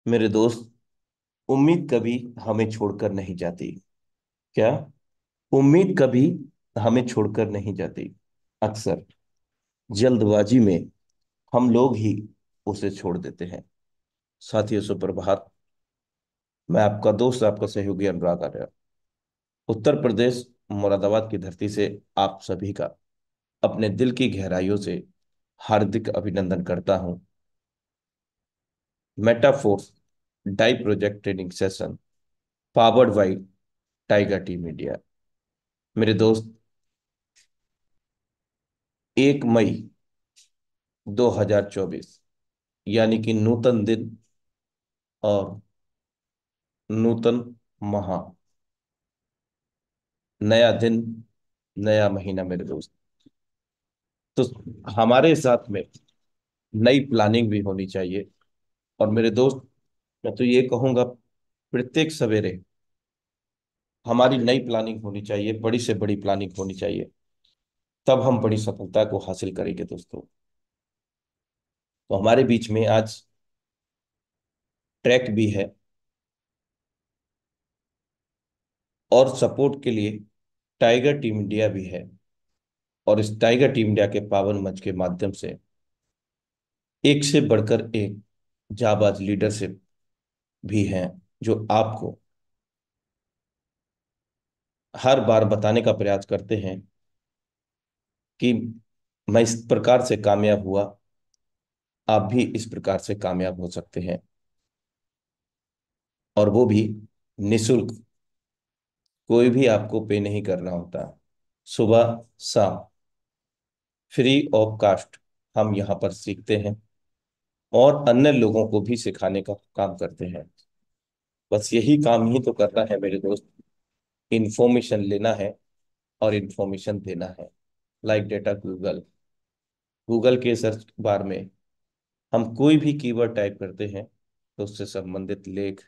मेरे दोस्त, उम्मीद कभी हमें छोड़कर नहीं जाती। क्या? उम्मीद कभी हमें छोड़कर नहीं जाती। अक्सर जल्दबाजी में हम लोग ही उसे छोड़ देते हैं। साथियों, सुप्रभात। मैं आपका दोस्त, आपका सहयोगी अनुराग आर्य, उत्तर प्रदेश मुरादाबाद की धरती से आप सभी का अपने दिल की गहराइयों से हार्दिक अभिनंदन करता हूं। मेटाफोर्स die project training session powered by tiger team India. मेरे दोस्त, 1 मई 2024, यानी कि नूतन दिन और नूतन माह, नया दिन, नया महीना। मेरे दोस्त, तो हमारे साथ में नई प्लानिंग भी होनी चाहिए। और मेरे दोस्त, मैं तो ये कहूंगा, प्रत्येक सवेरे हमारी नई प्लानिंग होनी चाहिए, बड़ी से बड़ी प्लानिंग होनी चाहिए। तब हम बड़ी सफलता को हासिल करेंगे दोस्तों। तो हमारे बीच में आज ट्रैक भी है और सपोर्ट के लिए टाइगर टीम इंडिया भी है। और इस टाइगर टीम इंडिया के पावन मंच के माध्यम से एक से बढ़कर एक जाबाज लीडरशिप भी हैं, जो आपको हर बार बताने का प्रयास करते हैं कि मैं इस प्रकार से कामयाब हुआ, आप भी इस प्रकार से कामयाब हो सकते हैं। और वो भी निशुल्क, कोई भी आपको पे नहीं करना होता। सुबह शाम फ्री ऑफ कास्ट हम यहाँ पर सीखते हैं और अन्य लोगों को भी सिखाने का काम करते हैं। बस यही काम ही तो करना है मेरे दोस्त। इंफॉर्मेशन लेना है और इंफॉर्मेशन देना है। लाइक डेटा गूगल, गूगल के सर्च बार में हम कोई भी कीवर्ड टाइप करते हैं तो उससे संबंधित लेख,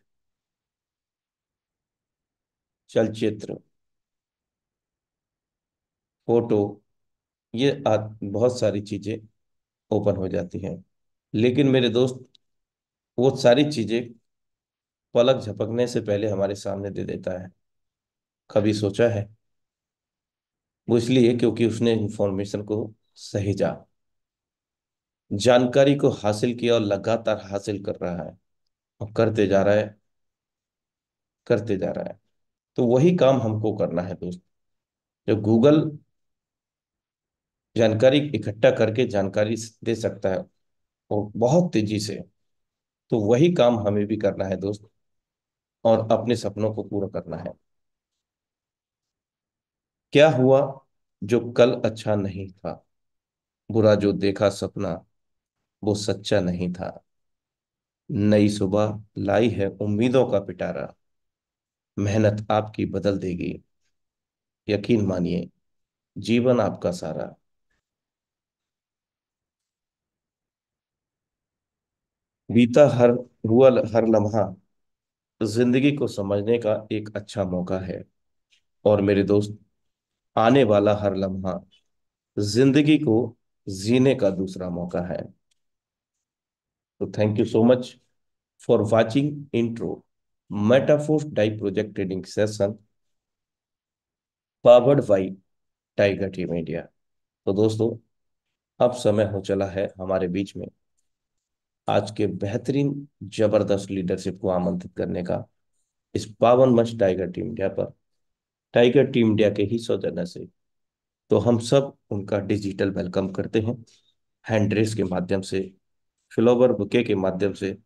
चलचित्र, फोटो, ये बहुत सारी चीजें ओपन हो जाती हैं। लेकिन मेरे दोस्त, वो सारी चीजें पलक झपकने से पहले हमारे सामने दे देता है। कभी सोचा है? वो इसलिए क्योंकि उसने इंफॉर्मेशन को सहेजा, जानकारी को हासिल किया और लगातार हासिल कर रहा है और करते जा रहा है, करते जा रहा है। तो वही काम हमको करना है दोस्त। जो गूगल जानकारी इकट्ठा करके जानकारी दे सकता है और बहुत तेजी से, तो वही काम हमें भी करना है दोस्त। और अपने सपनों को पूरा करना है। क्या हुआ जो कल अच्छा नहीं था? बुरा जो देखा सपना वो सच्चा नहीं था। नई सुबह लाई है उम्मीदों का पिटारा, मेहनत आपकी बदल देगी, यकीन मानिए, जीवन आपका सारा। बीता हर हुआ हर लम्हा जिंदगी को समझने का एक अच्छा मौका है। और मेरे दोस्त, आने वाला हर लम्हा जिंदगी को जीने का दूसरा मौका है। तो thank you so much for watching intro Metaforce die project training session powered by tiger team India. तो दोस्तों, अब समय हो चला है हमारे बीच में आज के बेहतरीन जबरदस्त लीडरशिप को आमंत्रित करने का। इस पावन मंच टाइगर टीम इंडिया पर, टाइगर टीम इंडिया के ही सौजन्य से, तो हम सब उनका डिजिटल वेलकम करते हैं। हैंड रेस के माध्यम से, फ्लावर बुके के माध्यम से,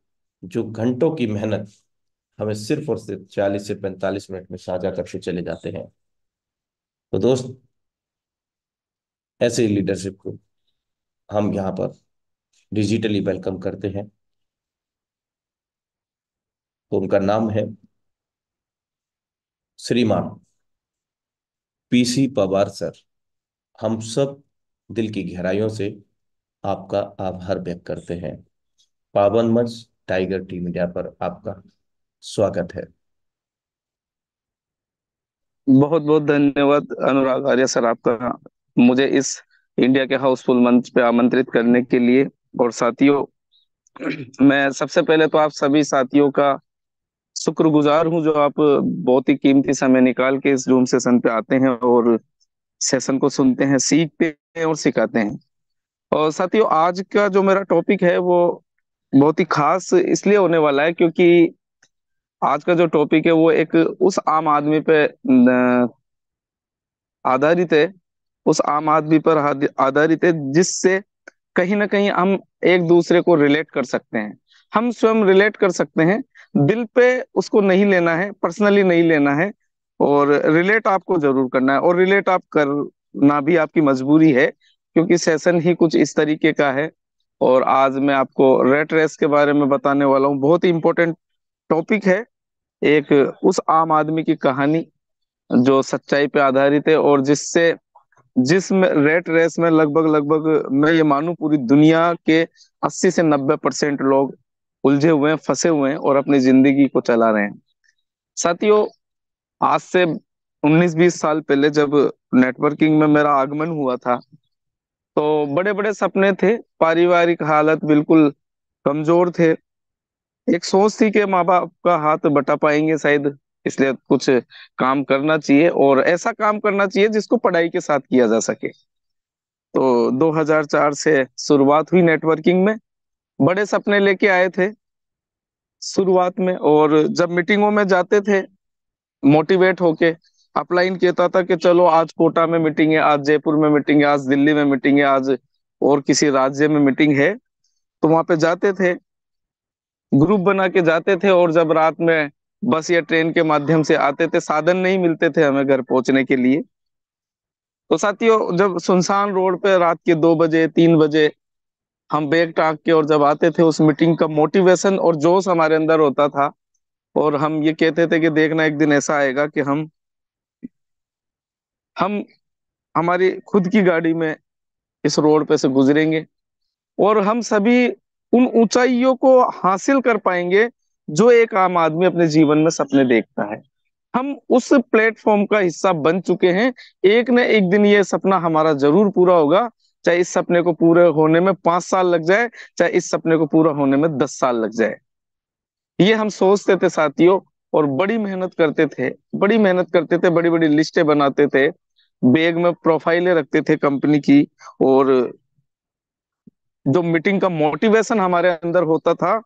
जो घंटों की मेहनत हमें सिर्फ और सिर्फ 40 से 45 मिनट में साझा करके चले जाते हैं। तो दोस्त, ऐसे लीडरशिप को हम यहाँ पर डिजिटली वेलकम करते हैं। तो उनका नाम है श्रीमान पीसी पवार सर। हम सब दिल की गहराइयों से आपका आभार व्यक्त करते हैं। पावन मंच टाइगर टीम इंडिया पर आपका स्वागत है। बहुत बहुत धन्यवाद अनुराग आर्य सर आपका, मुझे इस इंडिया के हाउसफुल मंच पे आमंत्रित करने के लिए। और साथियों, मैं सबसे पहले तो आप सभी साथियों का शुक्रगुजार हूं, जो आप बहुत ही कीमती समय निकाल के इस जूम सेशन पे आते हैं और सेशन को सुनते हैं, सीखते हैं और सिखाते हैं। और साथियों, आज का जो मेरा टॉपिक है वो बहुत ही खास इसलिए होने वाला है क्योंकि आज का जो टॉपिक है वो एक उस आम आदमी पे आधारित है, उस आम आदमी पर आधारित है जिससे कहीं ना कहीं हम एक दूसरे को रिलेट कर सकते हैं। हम स्वयं रिलेट कर सकते हैं। दिल पे उसको नहीं लेना है, पर्सनली नहीं लेना है, और रिलेट आपको जरूर करना है, और रिलेट आप करना भी आपकी मजबूरी है क्योंकि सेशन ही कुछ इस तरीके का है। और आज मैं आपको रेट रेस के बारे में बताने वाला हूँ। बहुत ही इंपॉर्टेंट टॉपिक है। एक उस आम आदमी की कहानी जो सच्चाई पे आधारित है, और जिस रेट रेस में लगभग लगभग मैं ये मानूं पूरी दुनिया के 80 से 90% लोग उलझे हुए हैं, फंसे हुए हैं और अपनी जिंदगी को चला रहे हैं। साथियों, आज से 19-20 साल पहले जब नेटवर्किंग में मेरा आगमन हुआ था, तो बड़े बड़े सपने थे, पारिवारिक हालत बिल्कुल कमजोर थे। एक सोच थी कि माँ बाप का हाथ बटा पाएंगे शायद, इसलिए कुछ काम करना चाहिए, और ऐसा काम करना चाहिए जिसको पढ़ाई के साथ किया जा सके। तो 2004 से शुरुआत हुई नेटवर्किंग में। बड़े सपने लेके आए थे शुरुआत में, और जब मीटिंगों में जाते थे मोटिवेट होके, अपलाइन कहता था कि चलो आज कोटा में मीटिंग है, आज जयपुर में मीटिंग है, आज दिल्ली में मीटिंग है, आज और किसी राज्य में मीटिंग है, तो वहां पे जाते थे, ग्रुप बना के जाते थे, और जब रात में बस या ट्रेन के माध्यम से आते थे, साधन नहीं मिलते थे हमें घर पहुंचने के लिए, तो साथियों जब सुनसान रोड पे रात के 2 बजे 3 बजे हम बैग टांग के और जब आते थे, उस मीटिंग का मोटिवेशन और जोश हमारे अंदर होता था, और हम ये कहते थे कि देखना एक दिन ऐसा आएगा कि हम हमारी खुद की गाड़ी में इस रोड पे से गुजरेंगे, और हम सभी उन ऊंचाइयों को हासिल कर पाएंगे जो एक आम आदमी अपने जीवन में सपने देखता है। हम उस प्लेटफॉर्म का हिस्सा बन चुके हैं। एक न एक दिन ये सपना हमारा जरूर पूरा होगा, चाहे इस सपने को पूरे होने में 5 साल लग जाए, चाहे इस सपने को पूरा होने में 10 साल लग जाए। ये हम सोचते थे साथियों, और बड़ी मेहनत करते थे, बड़ी मेहनत करते थे, बड़ी बड़ी लिस्टें बनाते थे, बैग में प्रोफाइलें रखते थे कंपनी की, और जो मीटिंग का मोटिवेशन हमारे अंदर होता था,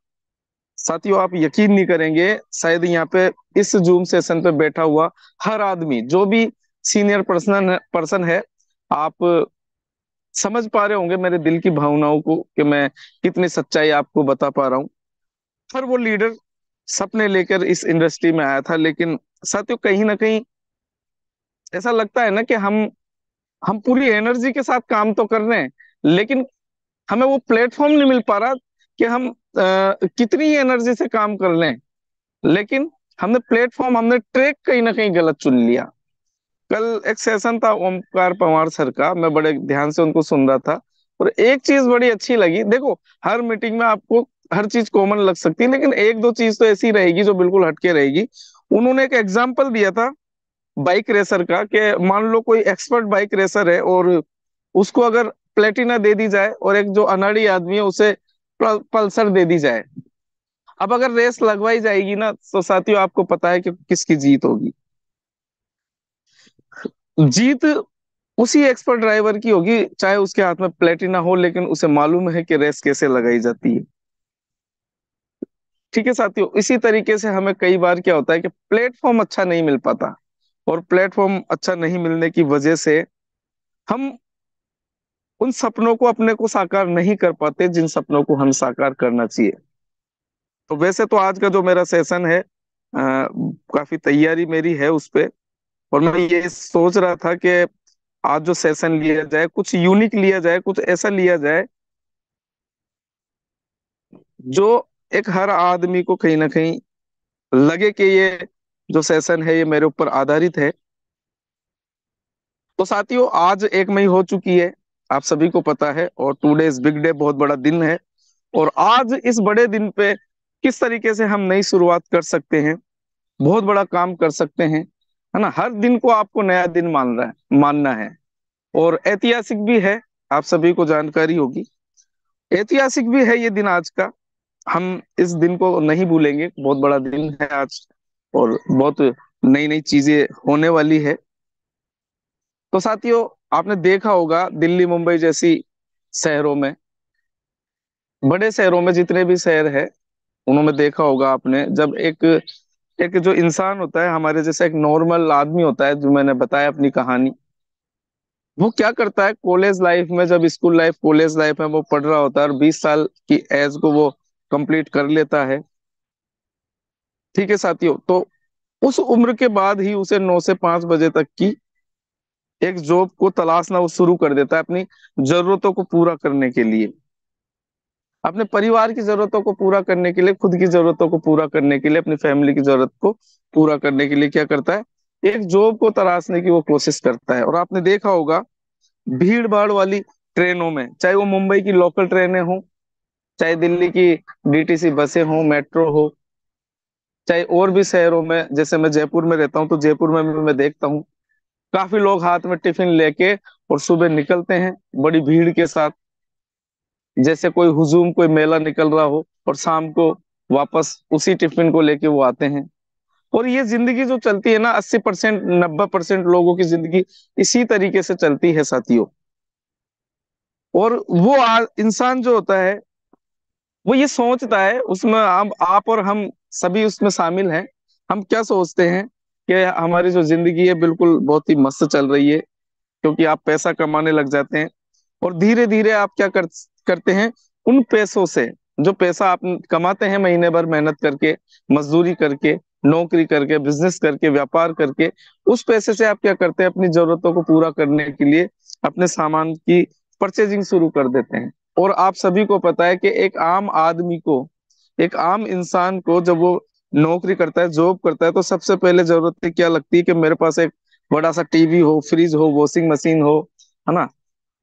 साथियों आप यकीन नहीं करेंगे, शायद यहाँ पे इस जूम सेशन पे बैठा हुआ हर आदमी, जो भी सीनियर पर्सन है, आप समझ पा रहे होंगे मेरे दिल की भावनाओं को कि मैं कितनी सच्चाई आपको बता पा रहा हूँ। हर वो लीडर सपने लेकर इस इंडस्ट्री में आया था, लेकिन साथियों कहीं ना कहीं ऐसा लगता है ना कि हम पूरी एनर्जी के साथ काम तो कर रहे हैं, लेकिन हमें वो प्लेटफॉर्म नहीं मिल पा रहा कि हम कितनी एनर्जी से काम कर रहे हैं। लेकिन हमने ट्रैक कहीं ना कहीं गलत चुन लिया। कल एक सेशन था ओमकार पवार सर का, मैं बड़े ध्यान से उनको सुन रहा था, और एक चीज बड़ी अच्छी लगी। देखो, हर मीटिंग में आपको हर चीज कॉमन लग सकती है, लेकिन एक दो चीज तो ऐसी रहेगी जो बिल्कुल हटके रहेगी। उन्होंने एक एग्जाम्पल दिया था बाइक रेसर का, कि मान लो कोई एक्सपर्ट बाइक रेसर है, और उसको अगर प्लेटिना दे दी जाए, और एक जो अनाड़ी आदमी है उसे पल्सर दे दी जाए, अब अगर रेस लगवाई जाएगी ना, तो साथियों आपको पता है कि किसकी जीत होगी। जीत उसी एक्सपर्ट ड्राइवर की होगी, चाहे उसके हाथ में प्लेटिना हो, लेकिन उसे मालूम है कि रेस कैसे लगाई जाती है। ठीक है साथियों, इसी तरीके से हमें कई बार क्या होता है कि प्लेटफॉर्म अच्छा नहीं मिल पाता, और प्लेटफॉर्म अच्छा नहीं मिलने की वजह से हम उन सपनों को अपने को साकार नहीं कर पाते जिन सपनों को हम साकार करना चाहिए। तो वैसे तो आज का जो मेरा सेशन है, काफी तैयारी मेरी है उस पे, और मैं ये सोच रहा था कि आज जो सेशन लिया जाए कुछ यूनिक लिया जाए, कुछ ऐसा लिया जाए जो एक हर आदमी को कहीं ना कहीं लगे कि ये जो सेशन है ये मेरे ऊपर आधारित है। तो साथियों, आज 1 मई हो चुकी है, आप सभी को पता है, और टुडे इज बिग डे, बहुत बड़ा दिन है। और आज इस बड़े दिन पे किस तरीके से हम नई शुरुआत कर सकते हैं, बहुत बड़ा काम कर सकते हैं, है ना। हर दिन को आपको नया दिन मानना है, और ऐतिहासिक भी है, आप सभी को जानकारी होगी। ऐतिहासिक भी है ये दिन आज का, हम इस दिन को नहीं भूलेंगे, बहुत बड़ा दिन है आज, और बहुत नई नई चीजें होने वाली है। तो साथियों, आपने देखा होगा दिल्ली मुंबई जैसी शहरों में, बड़े शहरों में जितने भी शहर है, उन्होंने देखा होगा आपने, जब एक एक जो इंसान होता है हमारे जैसा, एक नॉर्मल आदमी होता है, जो मैंने बताया अपनी कहानी, वो क्या करता है कॉलेज लाइफ में, जब स्कूल लाइफ कॉलेज लाइफ में वो पढ़ रहा होता है और 20 साल की एज को वो कंप्लीट कर लेता है। ठीक है साथियों, तो उस उम्र के बाद ही उसे 9 से 5 बजे तक की एक जॉब को तलाशना वो शुरू कर देता है, अपनी जरूरतों को पूरा करने के लिए, अपने परिवार की जरूरतों को पूरा करने के लिए, खुद की जरूरतों को पूरा करने के लिए, अपनी फैमिली की जरूरत को पूरा करने के लिए क्या करता है, एक जॉब को तलाशने की वो कोशिश करता है। और आपने देखा होगा भीड़ भाड़ वाली ट्रेनों में, चाहे वो मुंबई की लोकल ट्रेनें हो, चाहे दिल्ली की डीटीसी बसें हो, मेट्रो हो, चाहे और भी शहरों में, जैसे मैं जयपुर में रहता हूँ, तो जयपुर में भी मैं देखता हूँ काफी लोग हाथ में टिफिन लेके और सुबह निकलते हैं बड़ी भीड़ के साथ, जैसे कोई हुजूम कोई मेला निकल रहा हो, और शाम को वापस उसी टिफिन को लेके वो आते हैं। और ये जिंदगी जो चलती है ना, 80% 90% लोगों की जिंदगी इसी तरीके से चलती है साथियों। और वो इंसान जो होता है, वो ये सोचता है, उसमें आप और हम सभी उसमें शामिल हैं। हम क्या सोचते हैं कि हमारी जो जिंदगी है बिल्कुल बहुत ही मस्त चल रही है, क्योंकि आप पैसा कमाने लग जाते हैं, और धीरे धीरे आप क्या करते हैं, उन पैसों से, जो पैसा आप कमाते हैं महीने भर मेहनत करके, मजदूरी करके, नौकरी करके, बिजनेस करके, व्यापार करके, उस पैसे से आप क्या करते हैं, अपनी जरूरतों को पूरा करने के लिए अपने सामान की परचेजिंग शुरू कर देते हैं। और आप सभी को पता है कि एक आम आदमी को, एक आम इंसान को, जब वो नौकरी करता है, जॉब करता है, तो सबसे पहले जरूरत क्या लगती है कि मेरे पास एक बड़ा सा टीवी हो, फ्रिज हो, वॉशिंग मशीन हो, है ना।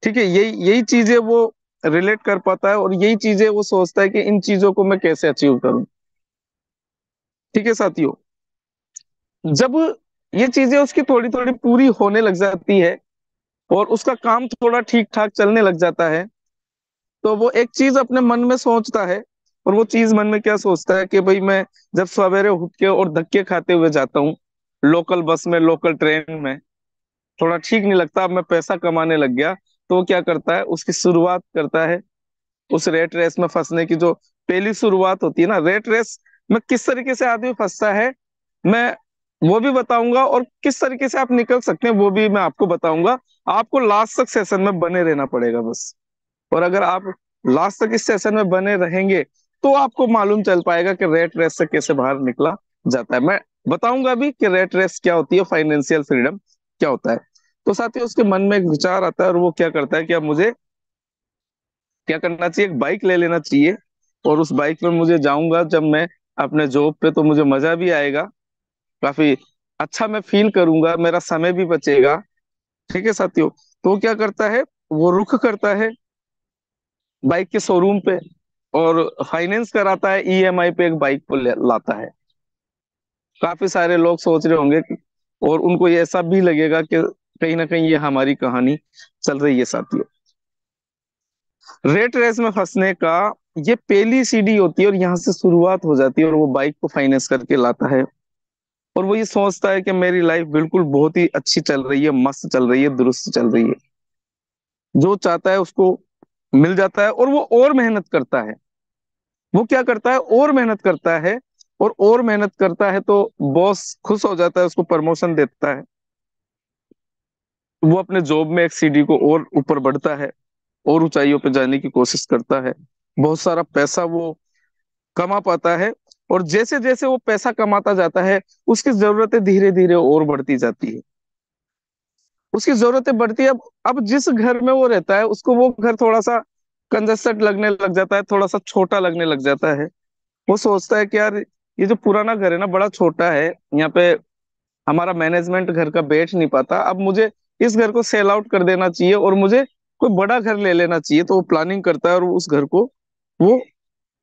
ठीक है, यही यही चीजें वो रिलेट कर पाता है, और यही चीजें वो सोचता है कि इन चीजों को मैं कैसे अचीव करूं। ठीक है साथियों, जब ये चीजें उसकी थोड़ी थोड़ी पूरी होने लग जाती है, और उसका काम थोड़ा ठीक ठाक चलने लग जाता है, तो वो एक चीज अपने मन में सोचता है। और वो चीज मन में क्या सोचता है कि भाई मैं जब सवेरे उठ के और धक्के खाते हुए जाता हूँ लोकल बस में, लोकल ट्रेन में, थोड़ा ठीक नहीं लगता, अब मैं पैसा कमाने लग गया, तो वो क्या करता है, उसकी शुरुआत करता है उस रेट रेस में फंसने की। जो पहली शुरुआत होती है ना रेट रेस में, किस तरीके से आदमी फंसता है, मैं वो भी बताऊंगा, और किस तरीके से आप निकल सकते हैं वो भी मैं आपको बताऊंगा। आपको लास्ट तक सेशन में बने रहना पड़ेगा बस। और अगर आप लास्ट तक इस सेशन में बने रहेंगे, तो आपको मालूम चल पाएगा कि रेट रेस से कैसे बाहर निकला जाता है। मैं बताऊंगा भी कि रेट रेस क्या होती है, फाइनेंशियल फ्रीडम क्या होता है। तो साथियों, उसके मन में एक विचार आता है, और वो क्या करता है कि अब मुझे क्या करना चाहिए, एक बाइक ले लेना चाहिए, और उस बाइक पे मुझे जाऊंगा जब मैं अपने जॉब पे, तो मुझे मजा भी आएगा, काफी अच्छा मैं फील करूंगा, मेरा समय भी बचेगा। ठीक है साथियों, तो वो क्या करता है, वो रुख करता है बाइक के शोरूम पे, और फाइनेंस कराता है, ईएमआई पे एक बाइक को लाता है। काफी सारे लोग सोच रहे होंगे और उनको ये ऐसा भी लगेगा कि कहीं ना कहीं ये हमारी कहानी चल रही है साथियों। रेट रेस में फंसने का ये पहली सीढ़ी होती है, और यहाँ से शुरुआत हो जाती है, और वो बाइक को फाइनेंस करके लाता है। और वो ये सोचता है कि मेरी लाइफ बिल्कुल बहुत ही अच्छी चल रही है, मस्त चल रही है, दुरुस्त चल रही है, जो चाहता है उसको मिल जाता है, और वो और मेहनत करता है। वो क्या करता है, और मेहनत करता है, और मेहनत करता है, तो बॉस खुश हो जाता है, उसको प्रमोशन देता है। वो अपने जॉब में एक सीढ़ी को और ऊपर बढ़ता है, और ऊंचाइयों पे जाने की कोशिश करता है, बहुत सारा पैसा वो कमा पाता है। और जैसे जैसे वो पैसा कमाता जाता है, उसकी जरूरतें धीरे धीरे और बढ़ती जाती है, उसकी जरूरतें बढ़ती है। अब जिस घर में वो रहता है, उसको वो घर थोड़ा सा कंजस्टेड लगने लग जाता है, थोड़ा सा छोटा लगने लग जाता है। वो सोचता है कि यार, ये जो पुराना घर है ना, बड़ा छोटा है, यहाँ पे हमारा मैनेजमेंट घर का बैठ नहीं पाता, अब मुझे इस घर को सेल आउट कर देना चाहिए, और मुझे कोई बड़ा घर ले लेना चाहिए। तो वो प्लानिंग करता है, और उस घर को वो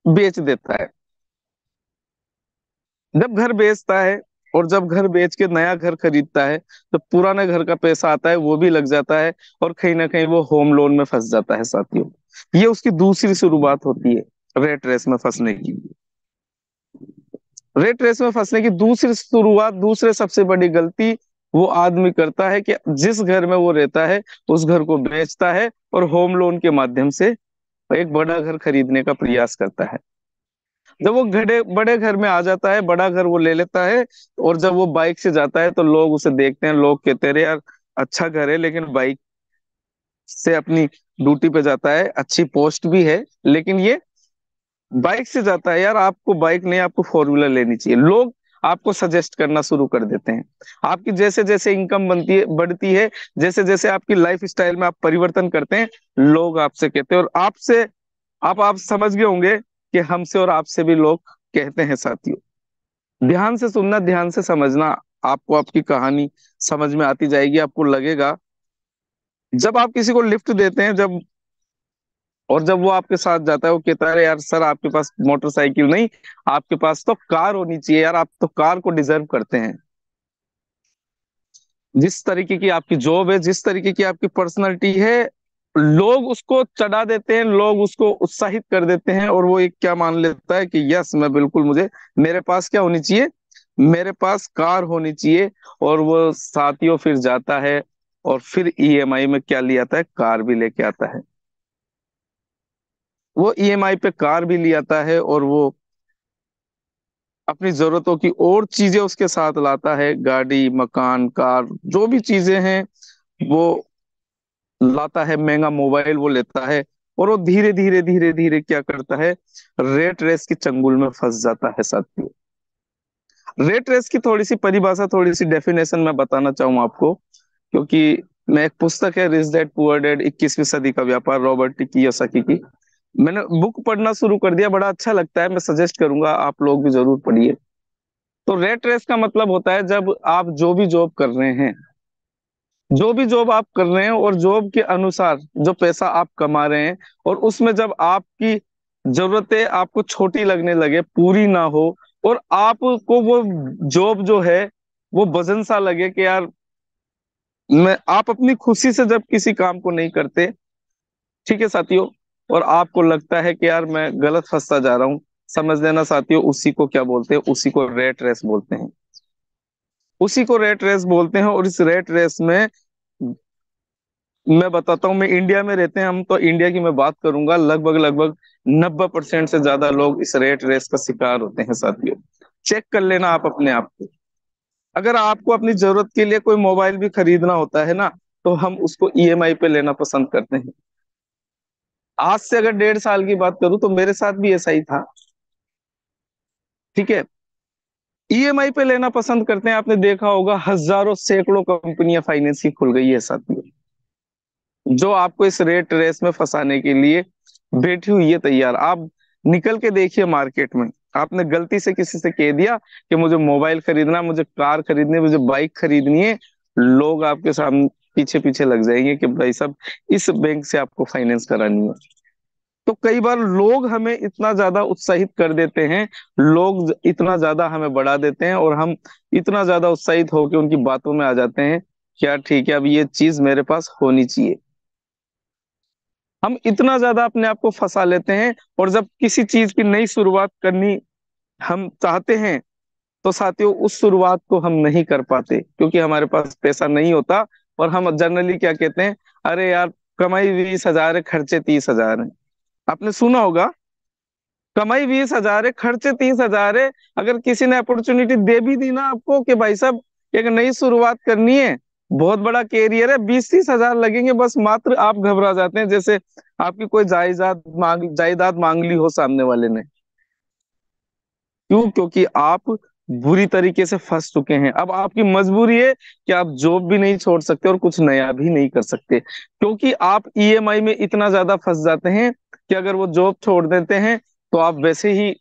बेच देता है। जब घर बेचता है, और जब घर बेच के नया घर खरीदता है, तो पुराने घर का पैसा आता है, वो भी लग जाता है, और कहीं ना कहीं वो होम लोन में फंस जाता है साथियों। ये उसकी दूसरी शुरुआत होती है। रेट रेस में फंसने की। रेट रेस में फंसने की दूसरी शुरुआत, दूसरे सबसे बड़ी गलती वो आदमी करता है कि जिस घर में वो रहता है उस घर को बेचता है और होम लोन के माध्यम से एक बड़ा घर खरीदने का प्रयास करता है। जब वो घड़े बड़े घर में आ जाता है, बड़ा घर वो ले लेता है, और जब वो बाइक से जाता है तो लोग उसे देखते हैं, लोग कहते हैं, "अरे यार, अच्छा घर है, लेकिन बाइक से अपनी ड्यूटी पे जाता है, अच्छी पोस्ट भी है, लेकिन ये बाइक से जाता है, यार आपको बाइक नहीं, आपको फोर व्हीलर लेनी चाहिए।" लोग आपको सजेस्ट करना शुरू कर देते हैं। आपकी जैसे जैसे इनकम बनती है, बढ़ती है, जैसे जैसे आपकी लाइफ स्टाइल में आप परिवर्तन करते हैं, लोग आपसे कहते हैं, और आपसे आप समझ गए होंगे कि हमसे और आपसे भी लोग कहते हैं साथियों। ध्यान से सुनना, ध्यान से समझना, आपको आपकी कहानी समझ में आती जाएगी। आपको लगेगा, जब आप किसी को लिफ्ट देते हैं, जब और जब वो आपके साथ जाता है, वो कहता है, यार सर आपके पास मोटरसाइकिल नहीं, आपके पास तो कार होनी चाहिए, यार आप तो कार को डिजर्व करते हैं। जिस तरीके की आपकी जॉब है, जिस तरीके की आपकी पर्सनैलिटी है, लोग उसको चढ़ा देते हैं, लोग उसको उत्साहित कर देते हैं, और वो एक क्या मान लेता है कि यस, मैं बिल्कुल, मुझे मेरे पास क्या होनी चाहिए, मेरे पास कार होनी चाहिए। और वो साथियों फिर जाता है और फिर ईएमआई में क्या ले आता है, कार भी लेके आता है। वो ईएमआई पे कार भी ले आता है, और वो अपनी जरूरतों की और चीजें उसके साथ लाता है, गाड़ी, मकान, कार, जो भी चीजें हैं वो लाता है, महंगा मोबाइल वो लेता है। और वो धीरे धीरे धीरे धीरे क्या करता है, रेट रेस की चंगुल में फंस जाता है साथियों। रेट रेस की थोड़ी सी परिभाषा, थोड़ी सी डेफिनेशन मैं बताना चाहूँ आपको, क्योंकि मैं एक पुस्तक है, रिच डैड पुअर डैड, 21वीं सदी का व्यापार, रॉबर्ट कियोसाकी की, मैंने बुक पढ़ना शुरू कर दिया, बड़ा अच्छा लगता है, मैं सजेस्ट करूंगा आप लोग भी जरूर पढ़िए। तो रेट रेस का मतलब होता है, जब आप जो भी जॉब कर रहे हैं, जो भी जॉब आप कर रहे हैं, और जॉब के अनुसार जो पैसा आप कमा रहे हैं, और उसमें जब आपकी जरूरतें आपको छोटी लगने लगे, पूरी ना हो, और आपको वो जॉब जो है वो वजन सा लगे कि यार, मैं आप अपनी खुशी से जब किसी काम को नहीं करते, ठीक है साथियों, और आपको लगता है कि यार मैं गलत फंसता जा रहा हूं, समझ लेना साथियों, उसी को क्या बोलते हैं, उसी को रेट रेस बोलते हैं। उसी को रेट रेस बोलते हैं। और इस रेट रेस में मैं बताता हूँ, मैं इंडिया में रहते हैं हम, तो इंडिया की मैं बात करूंगा, लगभग लगभग 90% से ज्यादा लोग इस रेट रेस का शिकार होते हैं साथियों। चेक कर लेना आप अपने आप को। अगर आपको अपनी जरूरत के लिए कोई मोबाइल भी खरीदना होता है ना, तो हम उसको ईएमआई पे लेना पसंद करते हैं। आज से अगर 1.5 साल की बात करूं तो मेरे साथ भी ऐसा ही था, ठीक है। ईएमआई पे लेना पसंद करते हैं, आपने देखा होगा हजारों सैकड़ों कंपनियां फाइनेंस की खुल गई है साथियों, जो आपको इस रेट रेस में फंसाने के लिए बैठी हुई है तैयार। आप निकल के देखिए मार्केट में, आपने गलती से किसी से कह दिया कि मुझे मोबाइल खरीदना, मुझे कार खरीदनी है, मुझे बाइक खरीदनी है, लोग आपके सामने पीछे पीछे लग जाएंगे कि भाई साहब, इस बैंक से आपको फाइनेंस करानी है। तो कई बार लोग हमें इतना ज्यादा उत्साहित कर देते हैं, लोग इतना ज्यादा हमें बढ़ा देते हैं, और हम इतना ज्यादा उत्साहित होकर उनकी बातों में आ जाते हैं, क्या ठीक है, अब ये चीज मेरे पास होनी चाहिए। हम इतना ज्यादा अपने आप को फंसा लेते हैं, और जब किसी चीज की नई शुरुआत करनी हम चाहते हैं, तो साथियों उस शुरुआत को हम नहीं कर पाते, क्योंकि हमारे पास पैसा नहीं होता। और हम जनरली क्या कहते हैं, अरे यार, कमाई 20,000 है, खर्चे 30,000 है। आपने सुना होगा, कमाई 20,000 है, खर्चे 30,000 है। अगर किसी ने अपॉर्चुनिटी दे भी दी ना आपको कि भाई साहब, एक नई शुरुआत करनी है, बहुत बड़ा कैरियर है, 20-30 हजार लगेंगे बस, मात्र आप घबरा जाते हैं, जैसे आपकी कोई जायदाद मांग ली हो सामने वाले ने। क्यों? क्योंकि आप बुरी तरीके से फंस चुके हैं। अब आपकी मजबूरी है कि आप जॉब भी नहीं छोड़ सकते और कुछ नया भी नहीं कर सकते, क्योंकि आप ईएमआई में इतना ज्यादा फंस जाते हैं कि अगर वो जॉब छोड़ देते हैं तो आप वैसे ही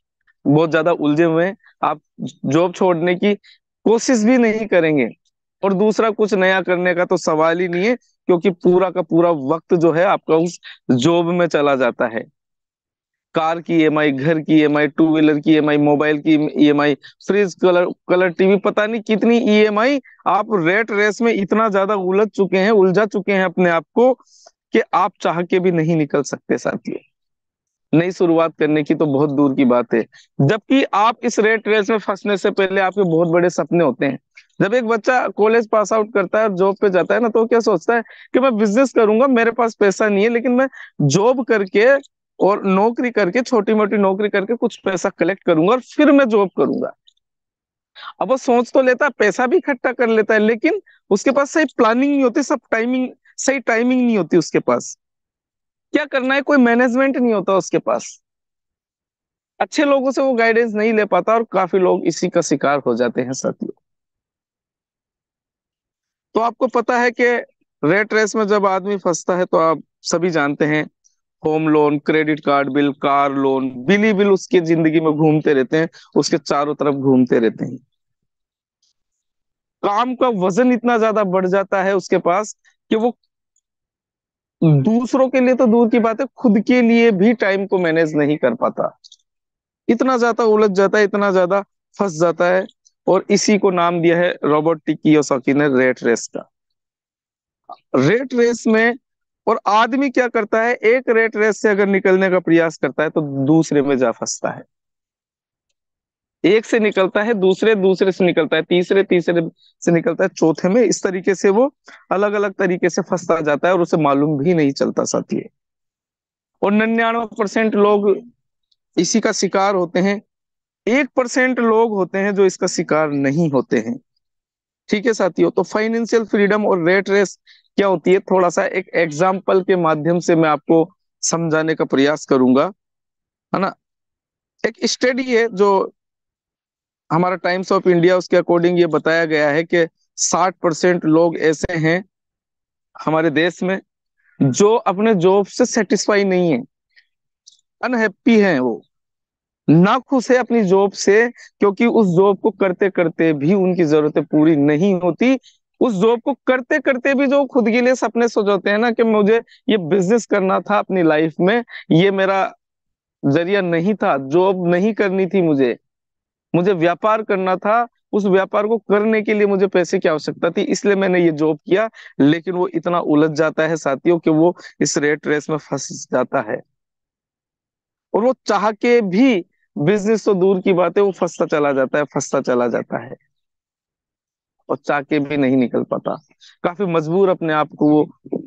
बहुत ज्यादा उलझे हुए हैं, आप जॉब छोड़ने की कोशिश भी नहीं करेंगे, और दूसरा कुछ नया करने का तो सवाल ही नहीं है, क्योंकि पूरा का पूरा वक्त जो है आपका उस जॉब में चला जाता है। कार की ईएमआई, घर की ईएमआई, टू व्हीलर की ईएमआई, मोबाइल की EMI, fridge, colour colour TV, पता नहीं कितनी ईएमआई। आप रेट रेस में इतना ज्यादा उलझ चुके हैं, उलझा चुके हैं अपने आप को, कि आप चाह के भी नहीं निकल सकते साथियों। नई शुरुआत करने की तो बहुत दूर की बात है। जबकि आप इस रेट रेस में फंसने से पहले आपके बहुत बड़े सपने होते हैं। जब एक बच्चा कॉलेज पास आउट करता है और जॉब पे जाता है ना, तो वो क्या सोचता है कि मैं बिजनेस करूंगा, मेरे पास पैसा नहीं है, लेकिन मैं जॉब करके और नौकरी करके, छोटी मोटी नौकरी करके कुछ पैसा कलेक्ट करूंगा और फिर मैं जॉब करूंगा। अब वो सोच तो लेता है, पैसा भी इकट्ठा कर लेता है, लेकिन उसके पास सही प्लानिंग नहीं होती, सब टाइमिंग, सही टाइमिंग नहीं होती उसके पास। क्या करना है, कोई मैनेजमेंट नहीं होता उसके पास। अच्छे लोगों से वो गाइडेंस नहीं ले पाता, और काफी लोग इसी का शिकार हो जाते हैं साथियों। तो आपको पता है कि रेट रेस में जब आदमी फंसता है, तो आप सभी जानते हैं, home loan, credit card bill, car loan, bill ही बिल उसकी जिंदगी में घूमते रहते हैं, उसके चारों तरफ घूमते रहते हैं। काम का वजन इतना ज्यादा बढ़ जाता है उसके पास कि वो दूसरों के लिए तो दूर की बात है, खुद के लिए भी टाइम को मैनेज नहीं कर पाता। इतना ज्यादा उलझ जाता है, इतना ज्यादा फंस जाता है। और इसी को नाम दिया है रॉबर्ट टी कियोसाकी ने, रेट रेस का। रेट रेस में, और आदमी क्या करता है, एक रेट रेस से अगर निकलने का प्रयास करता है तो दूसरे में जा फंसता है। एक से निकलता है, दूसरे दूसरे से निकलता है, तीसरे तीसरे से निकलता है, चौथे में, इस तरीके से वो अलग अलग तरीके से फंसता जाता है और उसे मालूम भी नहीं चलता साथी। और 99% लोग इसी का शिकार होते हैं। 1% लोग होते हैं जो इसका शिकार नहीं होते हैं। ठीक है साथियों, तो फाइनेंशियल फ्रीडम और रेट रेस क्या होती है, थोड़ा सा एक एग्जाम्पल के माध्यम से मैं आपको समझाने का प्रयास करूंगा, है ना। एक स्टडी है जो हमारा टाइम्स ऑफ इंडिया, उसके अकॉर्डिंग ये बताया गया है कि 60% लोग ऐसे हैं हमारे देश में जो अपने जॉब से सेटिस्फाई नहीं है, अनहैप्पी हैं वो, ना खुश है अपनी जॉब से, क्योंकि उस जॉब को करते करते भी उनकी जरूरतें पूरी नहीं होती। उस जॉब को करते करते भी जो खुद के लिए सपने सजाते हैं ना, कि मुझे ये बिजनेस करना था अपनी लाइफ में, ये मेरा जरिया नहीं था, जॉब नहीं करनी थी मुझे, मुझे व्यापार करना था, उस व्यापार को करने के लिए मुझे पैसे की आवश्यकता थी, इसलिए मैंने ये जॉब किया। लेकिन वो इतना उलझ जाता है साथियों कि वो इस रेट रेस में फंस जाता है, और वो चाह के भी, बिजनेस तो दूर की बात है, वो फंसता चला जाता है, फंसता चला जाता है, और चाह के भी नहीं निकल पाता। काफी मजबूर अपने आप को वो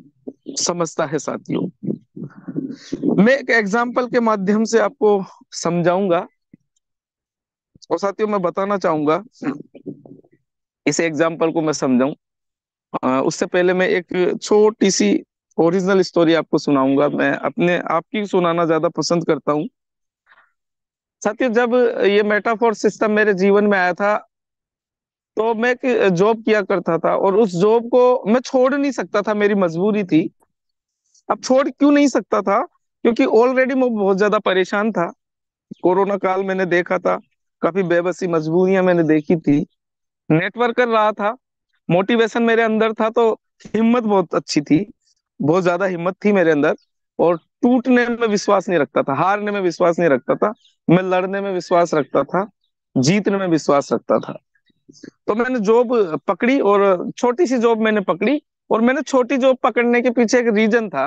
समझता है साथियों। मैं एक एग्जाम्पल के माध्यम से आपको समझाऊंगा, और साथियों मैं बताना चाहूंगा, इस एग्जाम्पल को मैं समझाऊं उससे पहले मैं एक छोटी सी ओरिजिनल स्टोरी आपको सुनाऊंगा। मैं अपने आपकी सुनाना ज्यादा पसंद करता हूँ साथियों। जब ये मेटाफोर सिस्टम मेरे जीवन में आया था, तो मैं एक जॉब किया करता था, और उस जॉब को मैं छोड़ नहीं सकता था, मेरी मजबूरी थी। अब छोड़ क्यों नहीं सकता था, क्योंकि ऑलरेडी मैं बहुत ज्यादा परेशान था। कोरोना काल मैंने देखा था, काफी बेबसी मजबूरियां मैंने देखी थी। नेटवर्क कर रहा था, मोटिवेशन मेरे अंदर था, तो हिम्मत बहुत अच्छी थी, बहुत ज्यादा हिम्मत थी मेरे अंदर। और टूटने में विश्वास नहीं रखता था, हारने में विश्वास नहीं रखता था, मैं लड़ने में विश्वास रखता था, जीतने में विश्वास रखता था। तो मैंने जॉब पकड़ी, और छोटी सी जॉब मैंने पकड़ी। और मैंने छोटी जॉब पकड़ने के पीछे एक रीजन था,